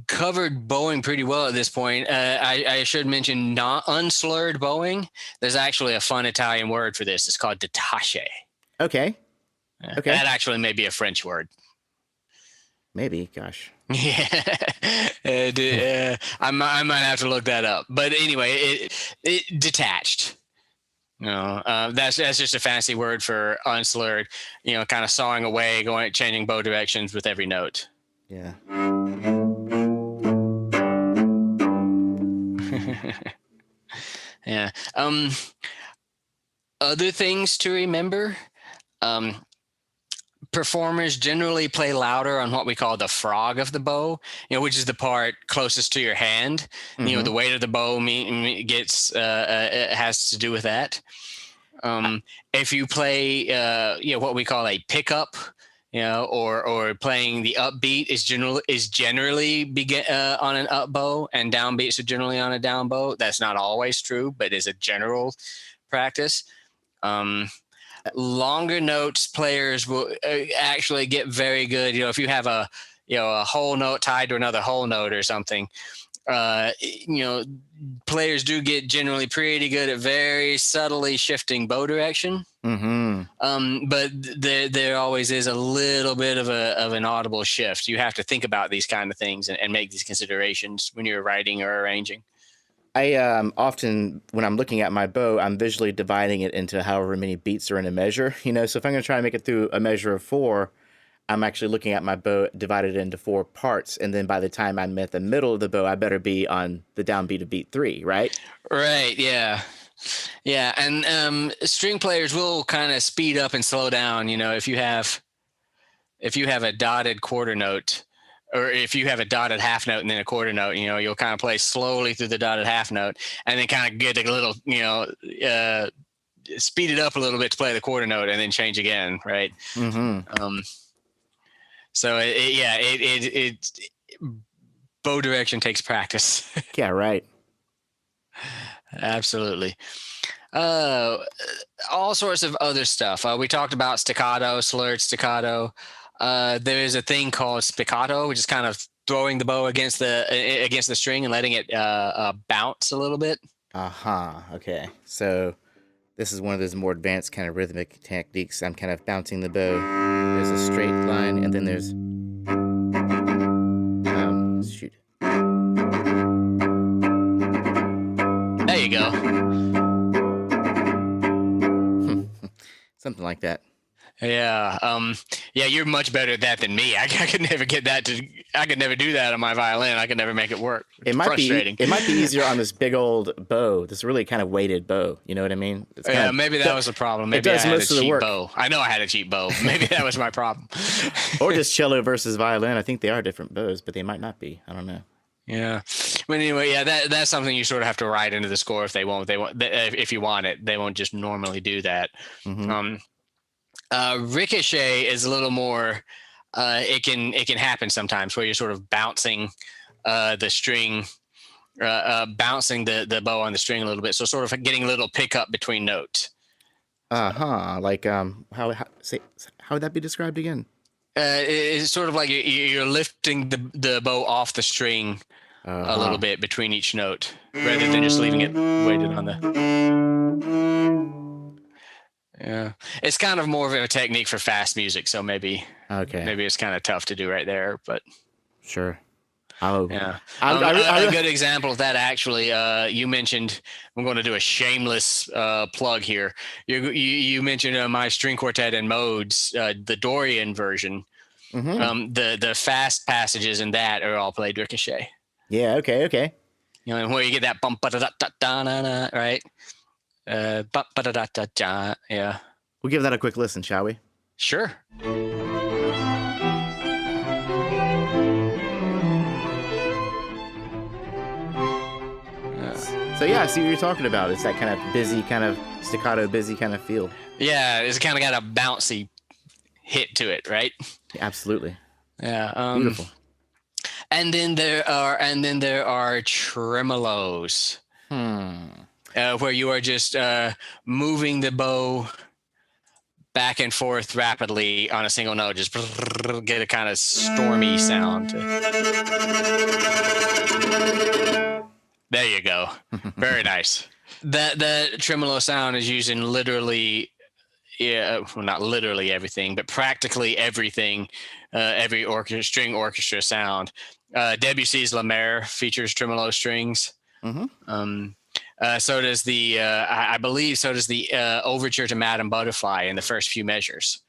covered bowing pretty well at this point. I should mention unslurred bowing. There's actually a fun Italian word for this. It's called detache. Okay. Okay. That actually may be a French word. Maybe, gosh. Yeah. I might have to look that up. But anyway, it detached. That's just a fancy word for unslurred, kind of sawing away, changing bow directions with every note. Yeah. Yeah. Other things to remember. Performers generally play louder on what we call the frog of the bow, which is the part closest to your hand. The weight of the bow has to do with that. If you play, what we call a pickup, or playing the upbeat is generally on an up bow, and downbeats are generally on a down bow. That's not always true, but is a general practice. Longer notes players will actually get very good. If you have a whole note tied to another whole note or something, players do get generally pretty good at very subtly shifting bow direction. But there always is a little bit of an audible shift. You have to think about these kind of things and make these considerations when you're writing or arranging. I often, when I'm looking at my bow, I'm visually dividing it into however many beats are in a measure. So if I'm going to try to make it through a measure of 4, I'm actually looking at my bow divided into 4 parts. And then by the time I'm at the middle of the bow, I better be on the downbeat of beat 3, right? Right, yeah. Yeah, and string players will kind of speed up and slow down. If you have a dotted quarter note, or if you have a dotted half note and then a quarter note, you'll kind of play slowly through the dotted half note and then kind of get a little, speed it up a little bit to play the quarter note and then change again, right? So bow direction takes practice. Yeah, right. Absolutely. All sorts of other stuff. We talked about staccato, slurred staccato. There is a thing called spiccato, which is kind of throwing the bow against the string and letting it bounce a little bit. Okay. So this is one of those more advanced kind of rhythmic techniques. I'm kind of bouncing the bow. There's a straight line, and then there's shoot. There you go. Something like that. Yeah. Yeah, you're much better at that than me. I could never get that to. I could never do that on my violin. I could never make it work. It's frustrating. It might be easier on this big old bow, this really kind of weighted bow. You know what I mean? It's kind of, maybe that was the problem. Maybe I does had most a of the cheap work. bow. I know I had a cheap bow. Maybe that was my problem. Or just cello versus violin. I think they are different bows, but they might not be. I don't know. Yeah. But anyway, yeah, that's something you sort of have to write into the score if if you want it. They won't just normally do that. Mm-hmm. Ricochet is a little more. It can happen sometimes where you're sort of bouncing the string, bouncing the bow on the string a little bit, so sort of getting a little pickup between notes. Like how would that be described again? It's sort of like you're lifting the bow off the string a little bit between each note, rather than just leaving it weighted on the. Yeah, it's kind of more of a technique for fast music, so maybe it's kind of tough to do right there, but sure. Oh yeah, a good example of that actually. You mentioned, I'm going to do a shameless plug here. You mentioned my string quartet in modes, the Dorian version. Mm-hmm. The fast passages in that are all played Ricochet. Yeah. Okay. You know, where you get that bump, right? Yeah. We'll give that a quick listen, shall we? Sure. So yeah, I see what you're talking about. It's that kind of busy, kind of staccato, busy kind of feel. Yeah, it's kind of got a bouncy hit to it, right? Yeah, absolutely. Yeah. Beautiful. And then there are tremolos. Where you are just moving the bow back and forth rapidly on a single note, just get a kind of stormy sound. There you go. Very nice. The tremolo sound is using literally, well, not literally everything, but practically everything, every string orchestra sound. Debussy's La Mer features tremolo strings. Mm-hmm. So does I believe so does the Overture to Madame Butterfly in the first few measures.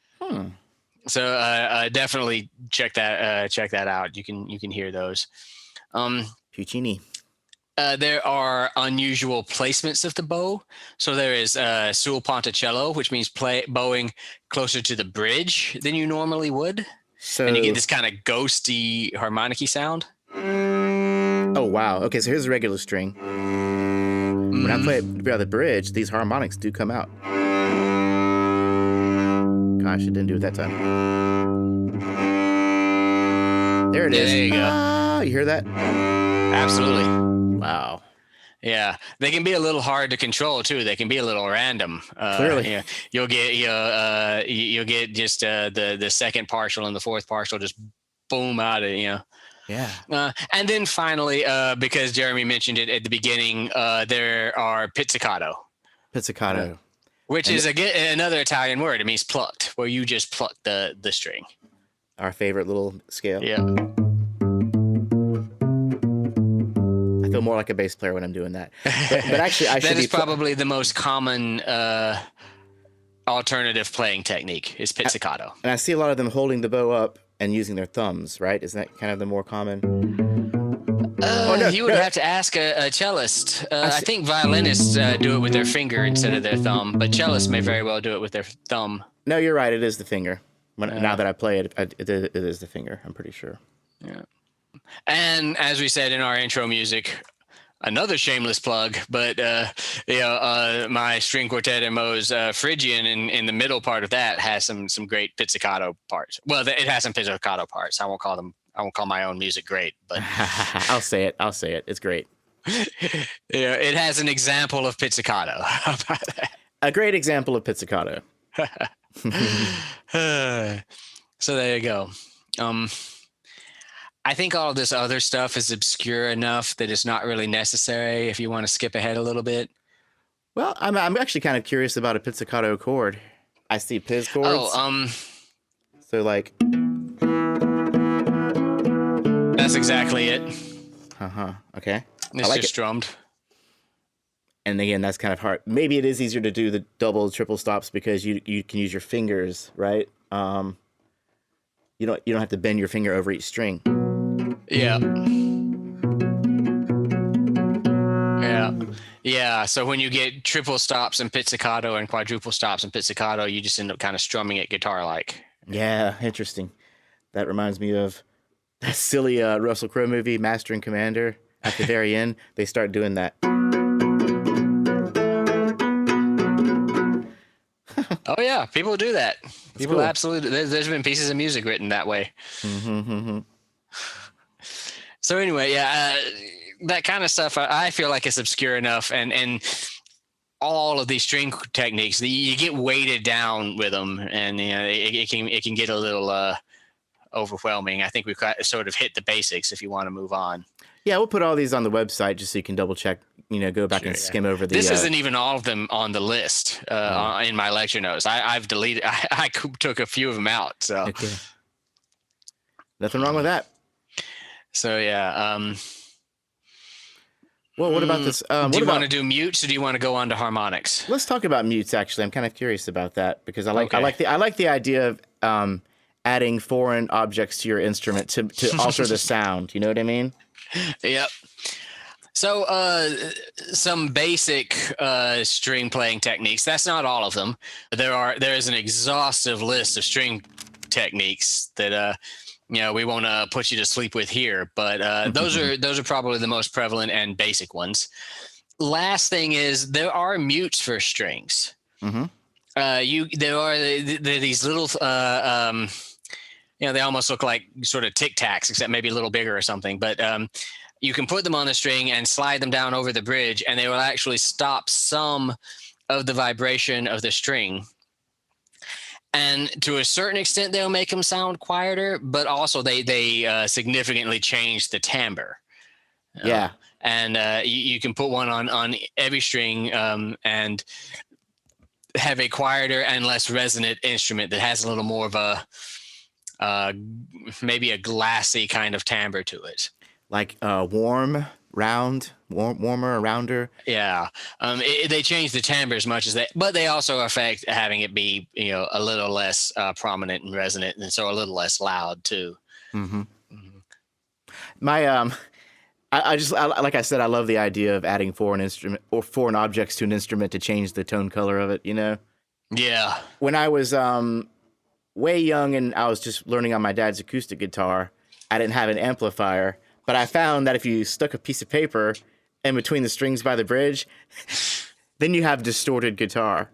So definitely check that out. You can hear those. Puccini. There are unusual placements of the bow. So there is sul ponticello, which means bowing closer to the bridge than you normally would. So, and you get this kind of ghosty harmonic-y sound. Oh, wow. Okay, so here's a regular string. When I play it by the bridge, these harmonics do come out. Gosh, it didn't do it that time. There it is. There you go. You hear that? Absolutely. Wow. Yeah, they can be a little hard to control too. They can be a little random. Clearly, yeah, you'll get just the second partial and the fourth partial just boom out of Yeah. And then finally, because Jeremy mentioned it at the beginning, there are pizzicato. Pizzicato, which is another Italian word. It means plucked, where you just pluck the string. Our favorite little scale. Yeah. I feel more like a bass player when I'm doing that. But actually, that is probably the most common alternative playing technique is pizzicato. And I see a lot of them holding the bow up and using their thumbs, right? Isn't that kind of the more common? You would have to ask a cellist. I think violinists do it with their finger instead of their thumb, but cellists may very well do it with their thumb. No, you're right. It is the finger. Now that I play it, it is the finger. I'm pretty sure. Yeah. And as we said in our intro music, another shameless plug, but my string quartet in Mo's Phrygian in the middle part of that has some great pizzicato parts. Well, it has some pizzicato parts. I won't call my own music great, but I'll say it. It's great. Yeah, it has an example of pizzicato. How about that? A great example of pizzicato. So there you go. I think all of this other stuff is obscure enough that it's not really necessary if you want to skip ahead a little bit. Well, I'm actually kind of curious about a pizzicato chord. I see Piz chords. So like. That's exactly it. Okay. It's just strummed. And again, that's kind of hard. Maybe it is easier to do the double, triple stops because you can use your fingers, right? You don't have to bend your finger over each string. Yeah. Yeah. Yeah. So when you get triple stops and pizzicato and quadruple stops and pizzicato, you just end up kind of strumming it guitar-like. Yeah, interesting. That reminds me of that silly Russell Crowe movie, Master and Commander. At the very end, they start doing that. Oh yeah, people do that. People cool. absolutely. There's been pieces of music written that way. So anyway, yeah, that kind of stuff I feel like it's obscure enough, and all of these string techniques, you get weighted down with them, and it can get a little overwhelming. I think we've sort of hit the basics if you want to move on. Yeah, we'll put all these on the website just so you can double check, go back and skim over the... This isn't even all of them on the list in my lecture notes. I've deleted, I took a few of them out. So okay. Nothing wrong with that. So yeah. Well, what about this? Do you want to do mutes or do you want to go on to harmonics? Let's talk about mutes, actually. I'm kind of curious about that because I like the idea of adding foreign objects to your instrument to alter the sound. You know what I mean? Yep. So some basic string playing techniques. That's not all of them. There is an exhaustive list of string techniques that we won't put you to sleep with here, but those are probably the most prevalent and basic ones. Last thing is there are mutes for strings. There are these little they almost look like sort of Tic Tacs, except maybe a little bigger or something. But you can put them on the string and slide them down over the bridge, and they will actually stop some of the vibration of the string. And to a certain extent, they'll make them sound quieter, but also they significantly change the timbre. Yeah. And you can put one on every string and have a quieter and less resonant instrument that has a little more of a maybe a glassy kind of timbre to it. Like warmer, rounder. Yeah. They change the timbre as much as but they also affect having it be, a little less prominent and resonant, and so a little less loud too. My, like I said, I love the idea of adding foreign objects to an instrument to change the tone color of it, Yeah. When I was way young and I was just learning on my dad's acoustic guitar, I didn't have an amplifier, but I found that if you stuck a piece of paper in between the strings by the bridge, then you have distorted guitar.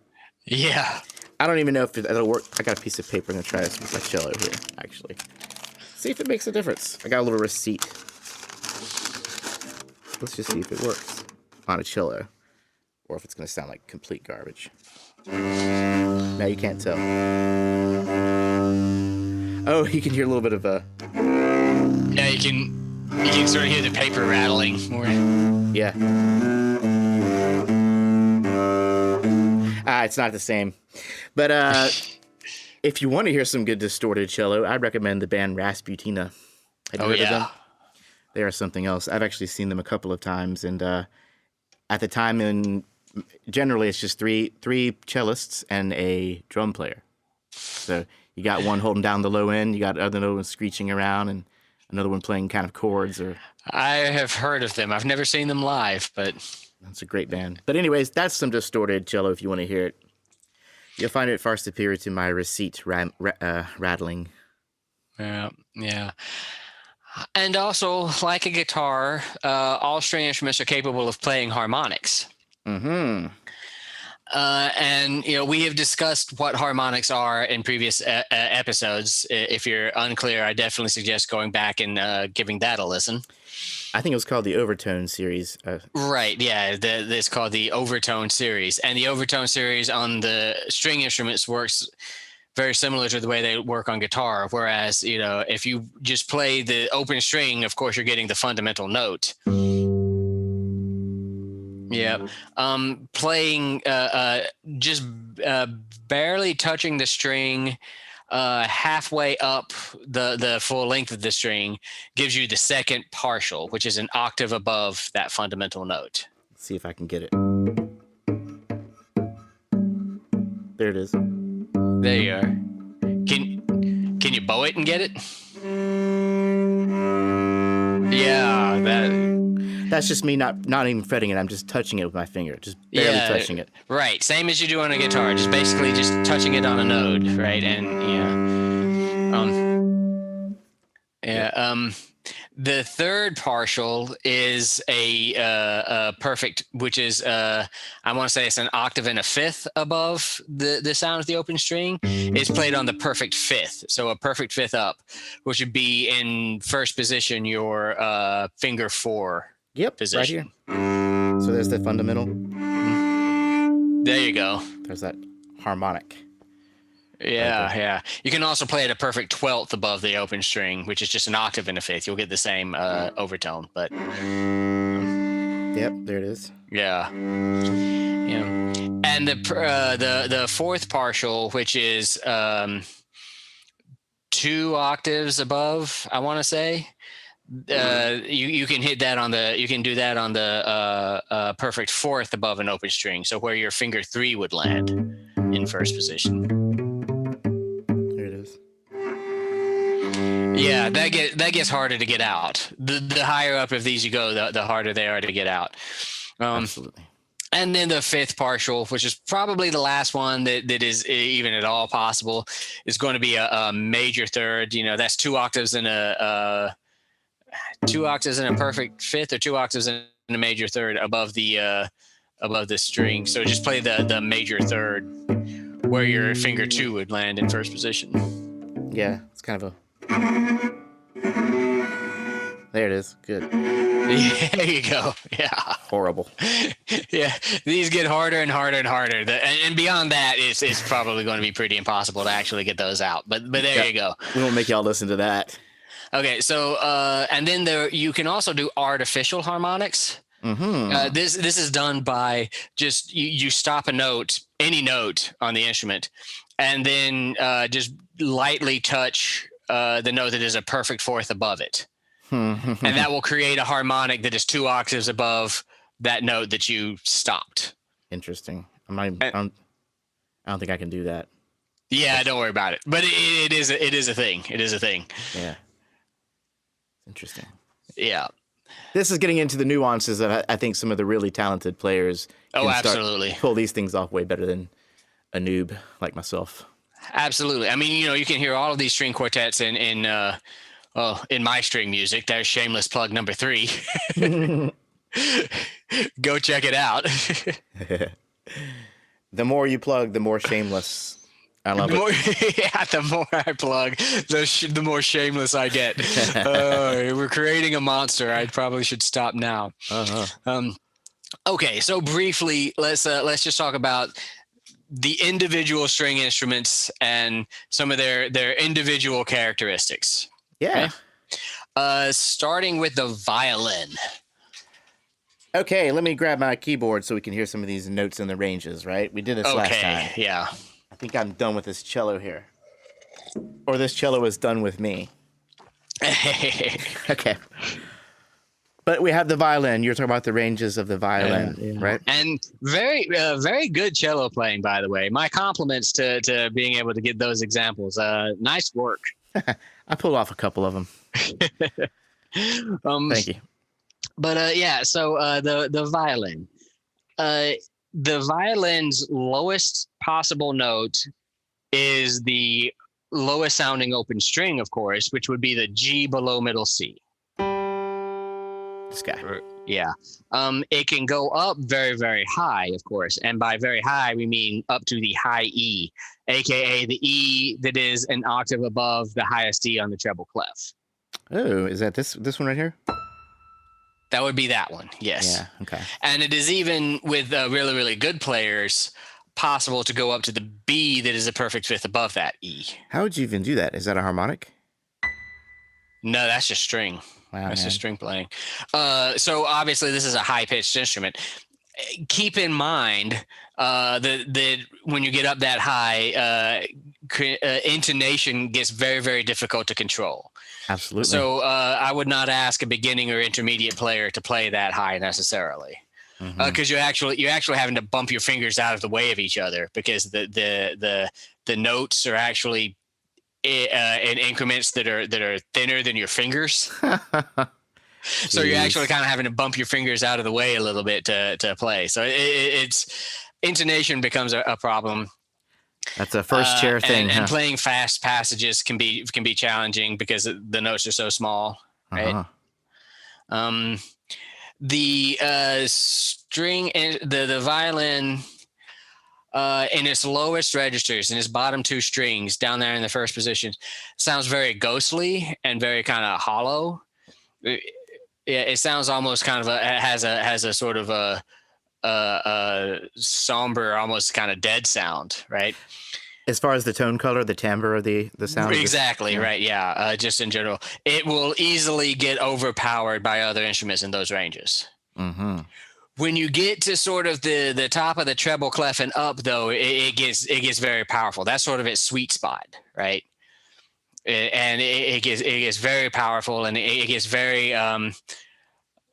Yeah. I don't even know if that'll work. I got a piece of paper. I'm going to try this with my cello here, actually. See if it makes a difference. I got a little receipt. Let's just see if it works on a cello, or if it's going to sound like complete garbage. Now you can't tell. Oh, you can hear a little bit of a... Yeah, you can sort of hear the paper rattling more. Yeah. It's not the same. But if you want to hear some good distorted cello, I'd recommend the band Rasputina. Have you heard of them? They are something else. I've actually seen them a couple of times, and at the time, generally it's just three cellists and a drum player. So you got one holding down the low end, you got another one screeching around, and another one playing kind of chords. I have heard of them. I've never seen them live, but that's a great band. But anyways, that's some distorted cello if you want to hear it. You'll find it far superior to my receipt rattling. Yeah. And also, like a guitar, all string instruments are capable of playing harmonics. Mm-hmm. And we have discussed what harmonics are in previous episodes. If you're unclear, I definitely suggest going back and giving that a listen. I think it was called the Overtone series. Right, yeah. It's called the Overtone series. And the Overtone series on the string instruments works very similar to the way they work on guitar. Whereas, if you just play the open string, of course, you're getting the fundamental note. Yeah. Playing just barely touching the string halfway up the full length of the string gives you the second partial, which is an octave above that fundamental note. Let's see if I can get it. There it is. There you are. Can you bow it and get it? Yeah, That's just me not even fretting it. I'm just touching it with my finger, just barely touching it. Right, same as you do on a guitar, just basically just touching it on a node, right? And the third partial is a perfect, which is I want to say it's an octave and a fifth above the sound of the open string. It's played on the perfect fifth, so a perfect fifth up, which would be in first position your finger 4. Yep, position. right here. So there's the fundamental. There you go. There's that harmonic. Yeah, yeah. You can also play at a perfect 12th above the open string, which is just an octave and a fifth. You'll get the same overtone, but yep, there it is. Yeah, yeah. And the fourth partial, which is 2 octaves above, I want to say. You can hit that on you can do that on the perfect 4th above an open string, so where your finger 3 would land in first position. There it is. Yeah, that gets harder to get out. The higher up of these you go, the harder they are to get out. Absolutely. And then the fifth partial, which is probably the last one that is even at all possible, is going to be a major third. That's 2 octaves in a 2 octaves in a perfect fifth, or 2 octaves in a major third above the string. So just play the major third where your finger 2 would land in first position. Yeah, it's kind of a. There it is. Good. Yeah, there you go. Yeah. Horrible. Yeah, these get harder and harder and harder. And beyond that, it's probably going to be pretty impossible to actually get those out. But there you go. We won't make y'all listen to that. Okay, so and then you can also do artificial harmonics. Mm-hmm. This is done by just you stop a note, any note on the instrument, and then just lightly touch the note that is a perfect 4th above it. And that will create a harmonic that is 2 octaves above that note that you stopped. Interesting. I don't think I can do that. Yeah, don't worry about it. But it is a thing. It is a thing. Yeah. Interesting. Yeah. This is getting into the nuances that I think some of the really talented players can absolutely pull these things off way better than a noob like myself. Absolutely. I mean, you can hear all of these string quartets in my string music. There's shameless plug number 3. Go check it out. The more you plug, the more shameless. I love it. Yeah, the more I plug, the more shameless I get. We're creating a monster. I probably should stop now. Uh-huh. Okay, so briefly, let's just talk about the individual string instruments and some of their individual characteristics. Yeah. Okay? Starting with the violin. Okay, let me grab my keyboard so we can hear some of these notes and the ranges, right? We did this last time. Yeah. I think I'm done with this cello here. Or this cello is done with me. Okay. But we have the violin. You're talking about the ranges of the violin, right? And very, very good cello playing, by the way. My compliments to being able to get those examples. Nice work. I pulled off a couple of them. Thank you. But so the violin. The violin's lowest possible note is the lowest sounding open string, of course, which would be the G below middle C. This guy. Yeah. It can go up very, very high, of course. And by very high, we mean up to the high E, aka the E that is an octave above the highest E on the treble clef. Oh, is that this one right here? That would be that one, yes. Yeah, okay. And it is even with really, really good players possible to go up to the B that is a perfect fifth above that E. How would you even do that? Is that a harmonic? No, that's just string. Wow, that's just string playing. So obviously this is a high-pitched instrument. Keep in mind that when you get up that high, intonation gets very, very difficult to control. Absolutely. So I would not ask a beginning or intermediate player to play that high necessarily. because you're actually having to bump your fingers out of the way of each other because the notes are actually in increments that are thinner than your fingers. So you're actually kind of having to bump your fingers out of the way a little bit to play. So it's intonation becomes a problem. That's a first chair thing. And playing fast passages can be challenging because the notes are so small, right? The string and the violin in its lowest registers, in its bottom two strings down there in the first position, sounds very ghostly and very kind of hollow. It sounds almost kind of has a sort of a somber, almost kind of dead sound, right? As far as the tone color, the timbre of the sound. Exactly, right. Yeah. Just in general, it will easily get overpowered by other instruments in those ranges. Mm-hmm. When you get to sort of the top of the treble clef and up, though, it gets very powerful. That's sort of its sweet spot, right? And it gets very powerful, and it gets very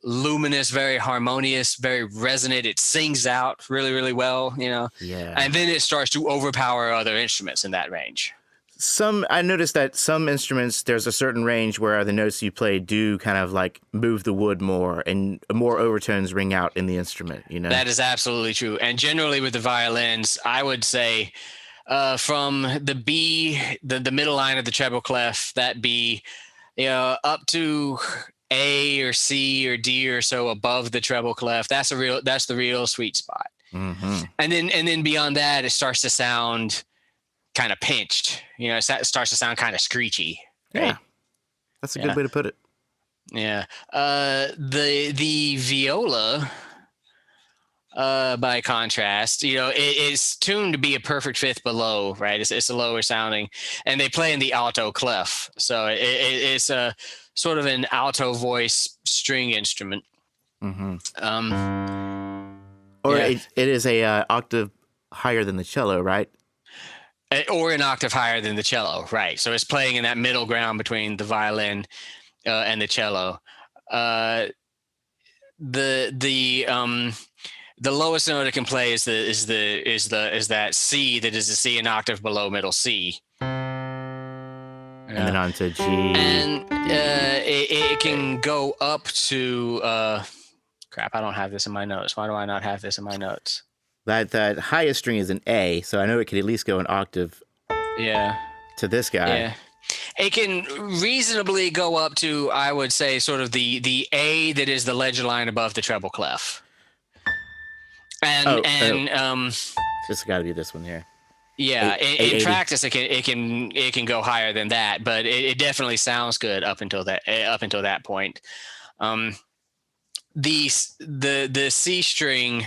luminous, very harmonious, very resonant. It sings out really, really well, Yeah. And then it starts to overpower other instruments in that range. I noticed that some instruments, there's a certain range where the notes you play do kind of like move the wood more, and more overtones ring out in the instrument, That is absolutely true. And generally with the violins, I would say from the B, the middle line of the treble clef, that B, up to A or C or D or so above the treble clef, that's the real sweet spot. Mm-hmm. And then beyond that, it starts to sound kind of pinched. It starts to sound kind of screechy. Right? Yeah, that's a good way to put it. Yeah. The viola, by contrast, it is tuned to be a perfect fifth below, right? It's a lower sounding, and they play in the alto clef, so it's a sort of an alto voice string instrument. Mm-hmm. It is a octave higher than the cello, right? Or an octave higher than the cello, right? So it's playing in that middle ground between the violin and the cello. The lowest note it can play is that C, that is a C an octave below middle C, and then on to G. And it can go up to crap. I don't have this in my notes. Why do I not have this in my notes? That highest string is an A, so I know it could at least go an octave. Yeah. To this guy. Yeah. It can reasonably go up to, I would say, sort of the A that is the ledger line above the treble clef. This has got to be this one here. Yeah, in practice it can go higher than that, but it definitely sounds good up until that point. The C string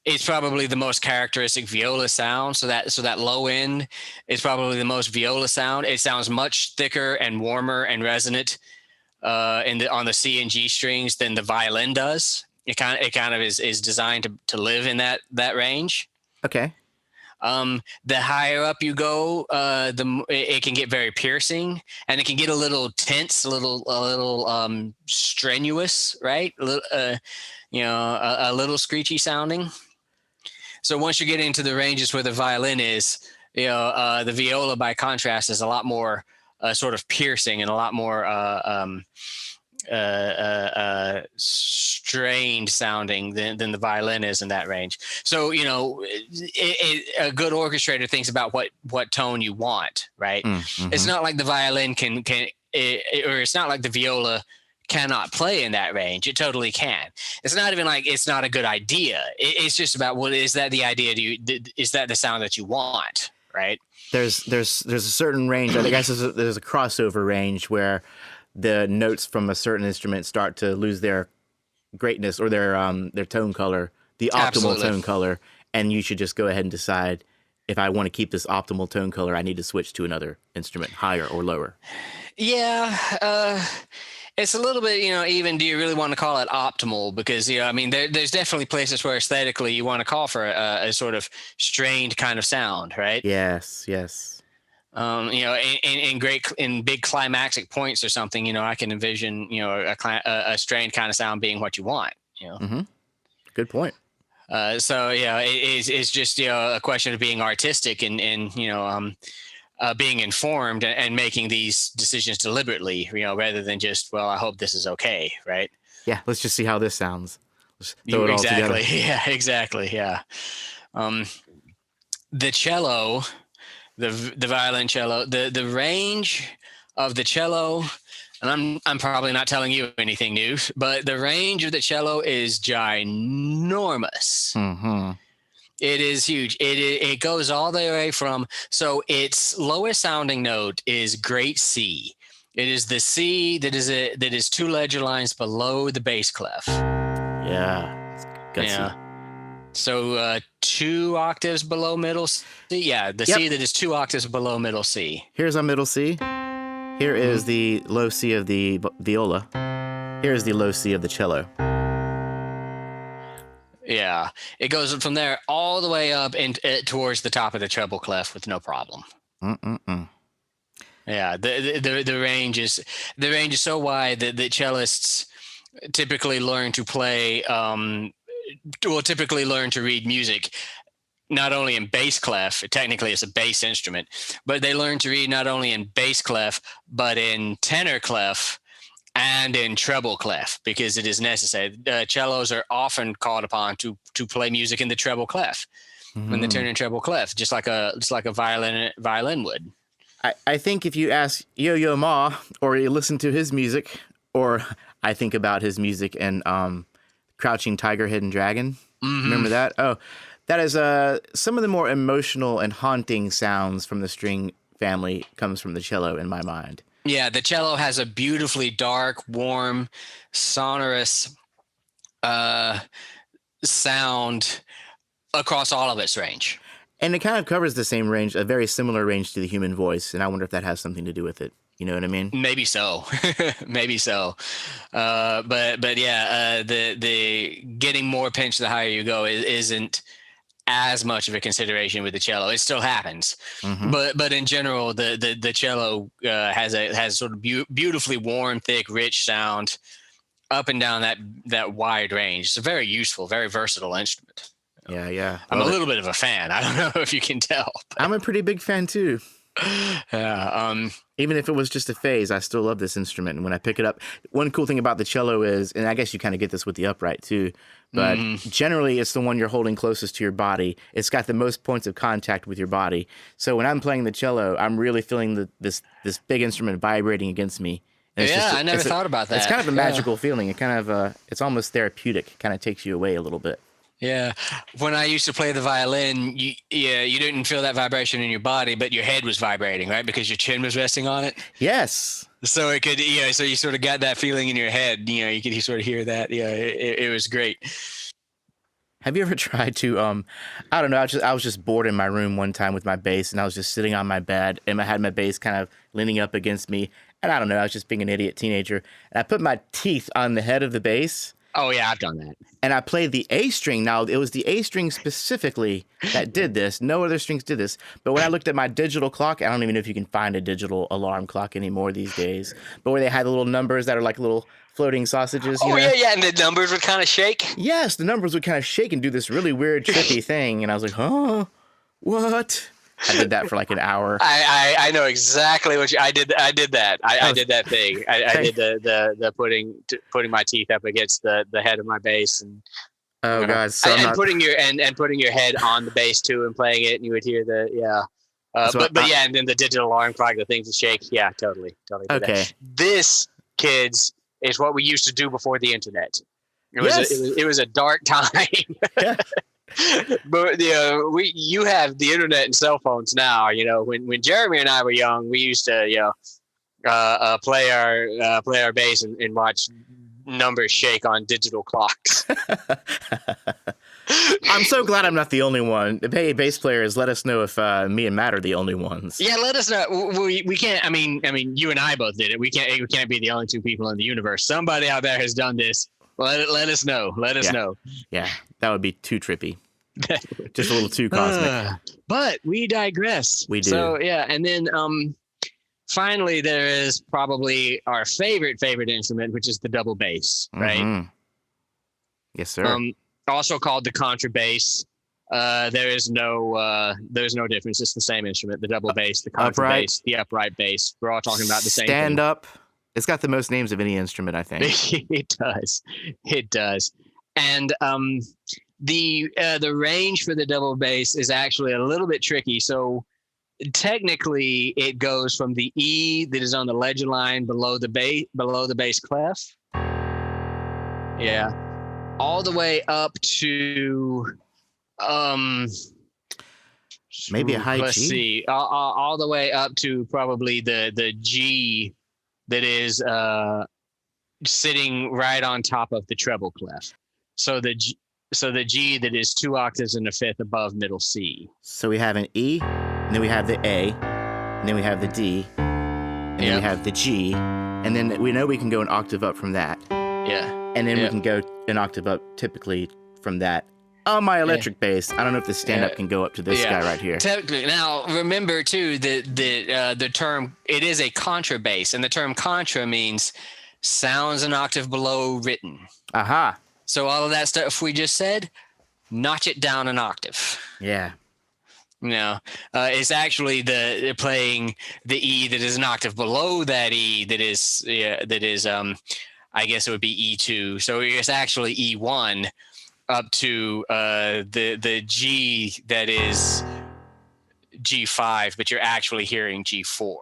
is probably the most characteristic viola sound. So that low end is probably the most viola sound. It sounds much thicker and warmer and resonant on the C and G strings than the violin does. It kind of is designed to live in that range. Okay. The higher up you go, it can get very piercing, and it can get a little tense, a little strenuous, right? A little screechy sounding. So once you get into the ranges where the violin is, the viola, by contrast, is a lot more sort of piercing and a lot more strained sounding than the violin is in that range. So a good orchestrator thinks about what tone you want, right? Mm-hmm. It's not like the violin can or it's not like the viola cannot play in that range. It totally can. It's not even like it's not a good idea. It's just about, well, is that the idea? Is that the sound that you want, right? There's a certain range. I guess there's a crossover range where the notes from a certain instrument start to lose their greatness or their tone color, the optimal Absolutely. Tone color, and you should just go ahead and decide, if I want to keep this optimal tone color, I need to switch to another instrument, higher or lower. Yeah, it's a little bit, even, do you really want to call it optimal? Because, there's definitely places where aesthetically you want to call for a sort of strained kind of sound, right? Yes. In big climactic points or something, I can envision, a strained kind of sound being what you want, Mm-hmm. Good point. So it's just a question of being artistic and being informed and making these decisions deliberately, rather than just, well, I hope this is okay, right? Yeah, let's just see how this sounds. Let's throw it all together. Yeah, exactly. Yeah. The cello, the violin cello, the range of the cello, and I'm probably not telling you anything new, but the range of the cello is ginormous. Mm-hmm. It is huge. It goes all the way from, so its lowest sounding note is great C. It is the C that is 2 ledger lines below the bass clef. Yeah. Gutsy. Yeah. So 2 octaves below middle C. Yeah, the C that is 2 octaves below middle C. Here's our middle C. Here is the low C of the viola. Here's the low C of the cello. Yeah, it goes from there all the way up and towards the top of the treble clef with no problem. Yeah, the range is so wide that the cellists typically learn to play. Typically learn to read music not only in bass clef. Technically, it's a bass instrument, but they learn to read not only in bass clef but in tenor clef and in treble clef, because it is necessary. Cellos are often called upon to play music in the treble clef, in the tenor and treble clef, just like a violin would. I think if you ask Yo-Yo Ma, or you listen to his music, or I think about his music and Crouching Tiger, Hidden Dragon. Mm-hmm. Remember that? Oh, that is some of the more emotional and haunting sounds from the string family comes from the cello in my mind. Yeah, the cello has a beautifully dark, warm, sonorous sound across all of its range. And it kind of covers the same range, a very similar range to the human voice, and I wonder if that has something to do with it. You know what I mean? Maybe so. Maybe so. But yeah, the getting more pitch the higher you go isn't as much of a consideration with the cello. It still happens, but in general, the cello has sort of beautifully warm, thick, rich sound up and down that wide range. It's a very useful, very versatile instrument. Yeah. I'm a little bit of a fan. I don't know if you can tell. I'm a pretty big fan too. Yeah. Even if it was just a phase, I still love this instrument. And when I pick it up, one cool thing about the cello is, and I guess you kind of get this with the upright too, but generally it's the one you're holding closest to your body. It's got the most points of contact with your body. So when I'm playing the cello, I'm really feeling this big instrument vibrating against me. And I never thought about that. It's kind of a magical feeling. It kind of it's almost therapeutic. It kind of takes you away a little bit. Yeah. When I used to play the violin, you didn't feel that vibration in your body, but your head was vibrating, right? Because your chin was resting on it. Yes. So it could, so you sort of got that feeling in your head, you could sort of hear that. Yeah, it was great. Have you ever tried to, I don't know, I was just bored in my room one time with my bass, and I was just sitting on my bed, and I had my bass kind of leaning up against me, and I don't know, I was just being an idiot teenager, and I put my teeth on the head of the bass. Oh, yeah, I've done that. And I played the A string. Now, it was the A string specifically that did this. No other strings did this. But when I looked at my digital clock, I don't even know if you can find a digital alarm clock anymore these days, but where they had the little numbers that are like little floating sausages. You know? Yeah, and the numbers would kind of shake? Yes, the numbers would kind of shake and do this really weird, trippy thing. And I was like, huh? What? I did that for like an hour. I know exactly what I did. I did that. I did that thing. I did the putting my teeth up against the head of my bass and God, so putting your head on the bass too and playing it, and you would hear but yeah, and then the digital alarm clock, the things that shake. Yeah, totally. Okay. That. This, kids, is what we used to do before the internet. It was a dark time. Yeah. But you have the internet and cell phones now. When Jeremy and I were young, we used to play our bass and watch numbers shake on digital clocks. I'm so glad I'm not the only one. Hey, bass players, let us know if me and Matt are the only ones. Yeah, let us know. We can't. I mean, you and I both did it. We can't be the only two people in the universe. Somebody out there has done this. Let us know. Let us know. Yeah, that would be too trippy. Just a little too cosmic. But we digress. We do. So yeah, and then finally there is probably our favorite instrument, which is the double bass, right? Yes, sir. also called the contrabass. There's no difference. It's the same instrument. The double bass, the contrabass, the upright bass. We're all talking about the same thing. Stand up. It's got the most names of any instrument, I think. It does. It does. And the range for the double bass is actually a little bit tricky. So technically, it goes from the E that is on the legend line below the bass clef. Yeah, all the way up to maybe a high let's G. see, all the way up to probably the G that is sitting right on top of the treble clef. So the G that is 2 octaves and a fifth above middle C. So we have an E, and then we have the A, and then we have the D, and then we have the G, and then we know we can go an octave up from that. Yeah. And then we can go an octave up typically from that. On my electric bass, I don't know if the stand-up can go up to this guy right here. Technically. Now, remember, too, that the term, it is a contrabass, and the term contra means sounds an octave below written. Aha. So all of that stuff we just said, notch it down an octave. Yeah. No, it's actually the playing the E that is an octave below that E that is I guess it would be E2. So it's actually E1 up to the G that is G5, but you're actually hearing G4.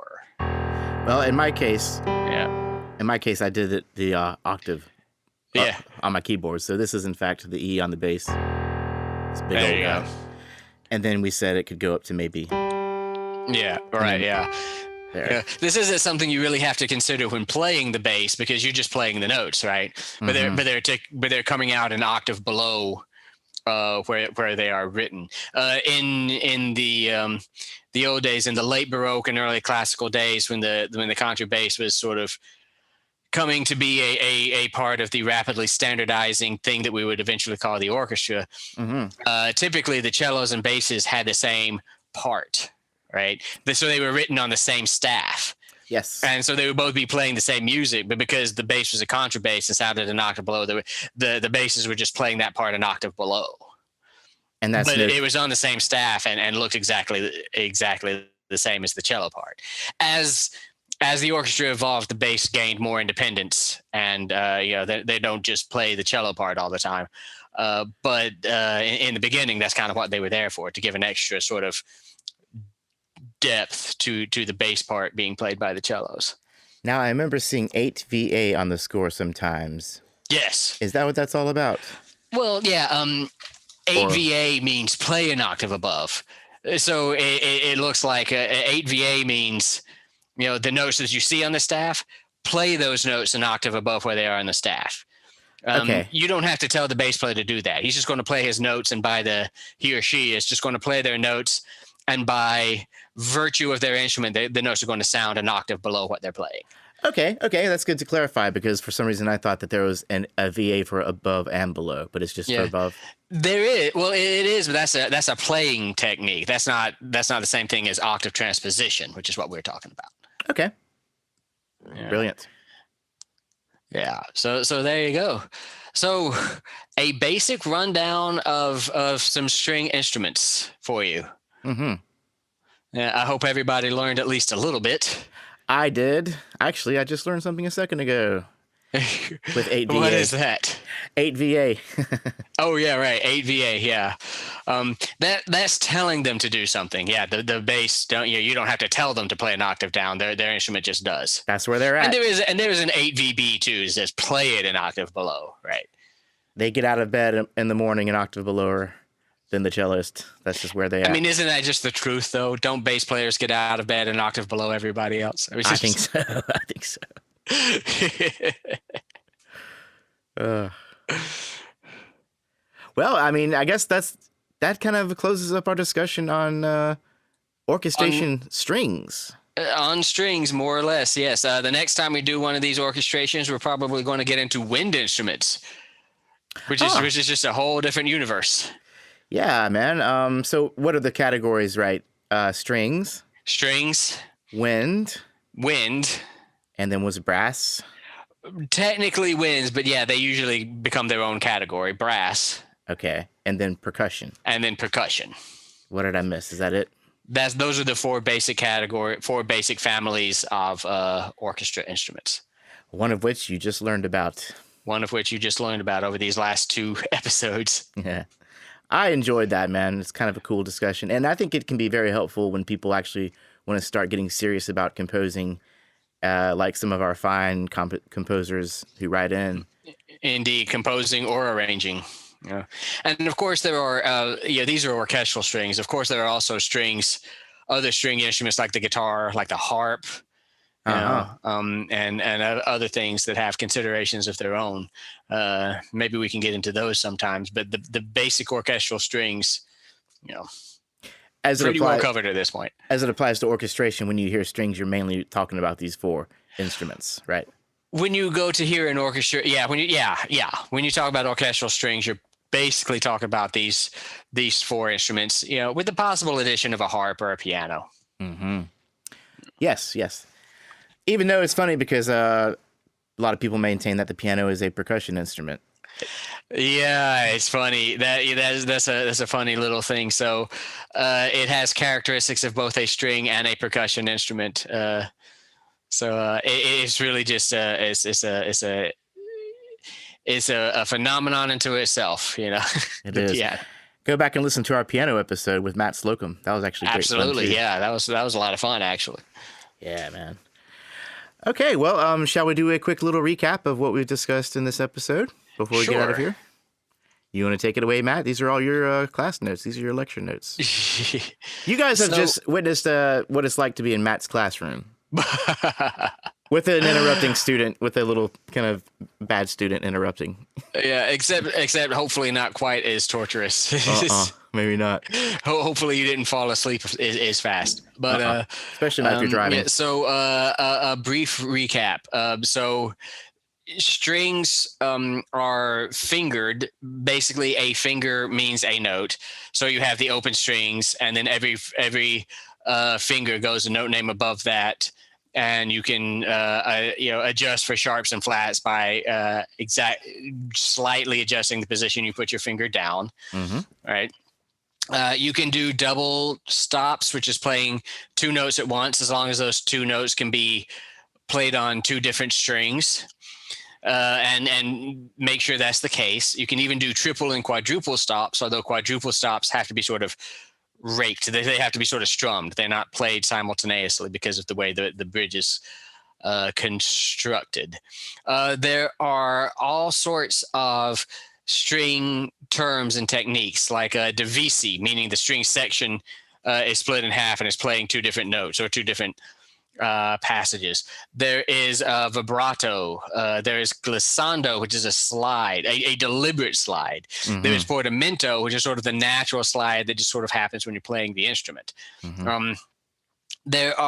Well, in my case, I did it the octave on my keyboard. So this is in fact the E on the bass. It's big there old you guy. go. And then we said it could go up to maybe. Yeah, right, yeah. Yeah. This isn't something you really have to consider when playing the bass because you're just playing the notes, right? But they're coming out an octave below where they are written. In the old days, in the late Baroque and early Classical days, when the contrabass was sort of coming to be a part of the rapidly standardizing thing that we would eventually call the orchestra, typically the cellos and basses had the same part. Right. So they were written on the same staff. Yes. And so they would both be playing the same music, but because the bass was a contrabass and sounded an octave below, the basses were just playing that part an octave below. And that's it was on the same staff and looked exactly the same as the cello part. As the orchestra evolved, the bass gained more independence, and they don't just play the cello part all the time. But in the beginning, that's kind of what they were there for, to give an extra sort of depth to the bass part being played by the cellos. Now, I remember seeing 8 VA on the score sometimes. Yes. Is that what that's all about? Well, yeah. 8 VA means play an octave above. So it looks like 8 VA means, the notes that you see on the staff, play those notes an octave above where they are on the staff. Okay. You don't have to tell the bass player to do that. He's just going to play his notes, and he or she is just going to play their notes, and by virtue of their instrument, the notes are going to sound an octave below what they're playing. Okay, that's good to clarify, because for some reason I thought that there was a VA for above and below, but it's just for above. There is. Well, it is, but that's a playing technique. That's not the same thing as octave transposition, which is what we're talking about. Okay. Yeah. Brilliant. Yeah. So there you go. So a basic rundown of some string instruments for you. Mm-hmm. Yeah, I hope everybody learned at least a little bit. I did. Actually, I just learned something a second ago. With 8 VA. What is that? 8 VA. Oh, yeah, right. 8 VA, yeah. That's telling them to do something. Yeah, the bass, you don't have to tell them to play an octave down. Their instrument just does. That's where they're at. And there is an 8 VB too, that says play it an octave below, right? They get out of bed in the morning an octave below than the cellist. That's just where they are. I mean, isn't that just the truth, though? Don't bass players get out of bed an octave below everybody else? I think so. I think so. Well, I mean, I guess that kind of closes up our discussion on orchestration strings. On strings, more or less, yes. The next time we do one of these orchestrations, we're probably going to get into wind instruments, which is just a whole different universe. Yeah, man. So what are the categories, right? Strings. Wind. And then was brass. Technically winds, but yeah, they usually become their own category. Brass. Okay. And then percussion. and then percussion. What did I miss? Is that it? Those are the four basic families of orchestra instruments. One of which you just learned about. One of which you just learned about over these last 2 episodes. Yeah. I enjoyed that, man. It's kind of a cool discussion. And I think it can be very helpful when people actually want to start getting serious about composing, like some of our fine composers who write in. Indeed, composing or arranging. Yeah. And of course there are, these are orchestral strings. Of course, there are also other string instruments like the guitar, like the harp, and other things that have considerations of their own. Maybe we can get into those sometimes, but the basic orchestral strings, pretty well covered at this point. As it applies to orchestration, when you hear strings, you're mainly talking about these 4 instruments, right? When you go to hear an orchestra, when you talk about orchestral strings, you're basically talking about these 4 instruments, with the possible addition of a harp or a piano. Mm-hmm. Yes. Even though it's funny because a lot of people maintain that the piano is a percussion instrument. Yeah, it's funny. That's a funny little thing. So it has characteristics of both a string and a percussion instrument. It's really just it's a phenomenon into itself, It is. Yeah. Go back and listen to our piano episode with Matt Slocum. That was actually great. Absolutely, fun too. Yeah. That was a lot of fun, actually. Yeah, man. Okay, well, shall we do a quick little recap of what we've discussed in this episode before we get out of here? You want to take it away, Matt? These are all your class notes. These are your lecture notes. You guys have just witnessed what it's like to be in Matt's classroom. With an interrupting student, with a little kind of bad student interrupting. Yeah, except hopefully not quite as torturous. Maybe not. Hopefully you didn't fall asleep as fast. But especially not if you're driving. Yeah, so a brief recap. So strings are fingered. Basically, a finger means a note. So you have the open strings, and then every finger goes a note name above that. And you can adjust for sharps and flats by slightly adjusting the position you put your finger down. Mm-hmm. Right. You can do double stops, which is playing 2 notes at once, as long as those 2 notes can be played on 2 different strings. And make sure that's the case. You can even do triple and quadruple stops, although quadruple stops have to be sort of raked. They have to be sort of strummed. They're not played simultaneously because of the way the bridge is constructed. There are all sorts of string terms and techniques, like divisi, meaning the string section is split in half and is playing 2 different notes or 2 different passages. There is vibrato. There is glissando, which is a slide, a deliberate slide. Mm-hmm. There is portamento, which is sort of the natural slide that just sort of happens when you're playing the instrument. Mm-hmm. There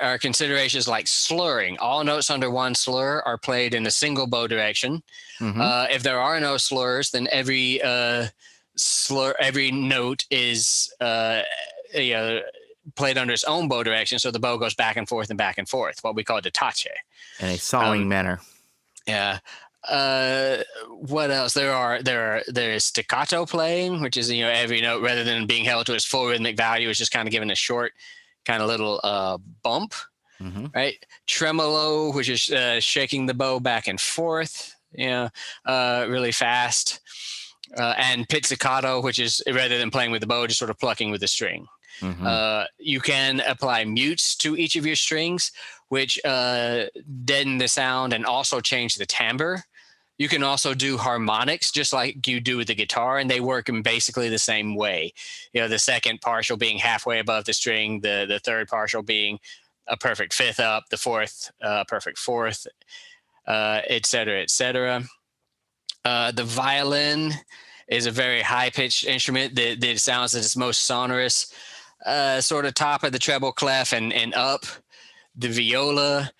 are considerations like slurring. All notes under one slur are played in a single bow direction. Mm-hmm. If there are no slurs, then every note is played under its own bow direction, so the bow goes back and forth, what we call detache. In a sawing manner. Yeah. What else? There is staccato playing, which is every note, rather than being held to its full rhythmic value, is just kind of given a short kind of little bump. Mm-hmm. Right. Tremolo, which is shaking the bow back and forth, really fast. And pizzicato, which is rather than playing with the bow, just sort of plucking with the string. Mm-hmm. You can apply mutes to each of your strings, which deaden the sound and also change the timbre. You can also do harmonics, just like you do with the guitar, and they work in basically the same way. The second partial being halfway above the string, the third partial being a perfect fifth up, the fourth perfect fourth, et cetera, et cetera. The violin is a very high-pitched instrument that sounds at its most sonorous, sort of top of the treble clef and up. The viola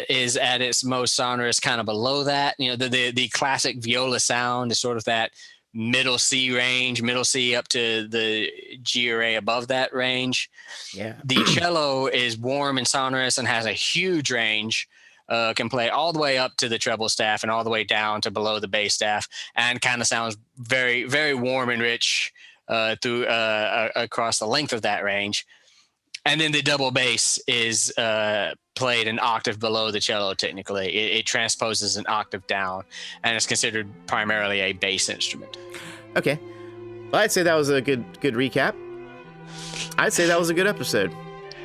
is at its most sonorous, kind of below that. The classic viola sound is sort of that middle C range, middle C up to the G or A above that range. Yeah. The cello is warm and sonorous and has a huge range, can play all the way up to the treble staff and all the way down to below the bass staff, and kind of sounds very, very warm and rich through across the length of that range. And then the double bass is played an octave below the cello. Technically, it transposes an octave down, and it's considered primarily a bass instrument. Okay, well, I'd say that was a good recap. I'd say that was a good episode.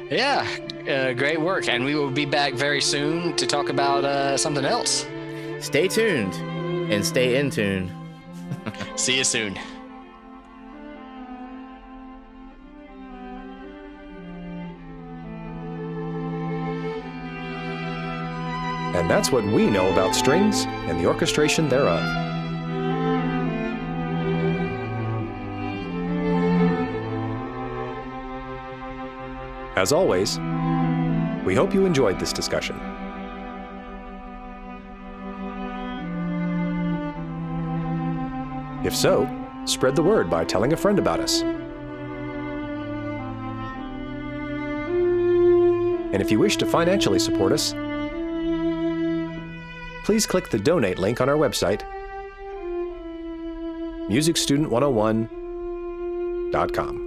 Yeah, great work, and we will be back very soon to talk about something else. Stay tuned and stay in tune. See you soon. And that's what we know about strings and the orchestration thereof. As always, we hope you enjoyed this discussion. If so, spread the word by telling a friend about us. And if you wish to financially support us, please click the donate link on our website, musicstudent101.com.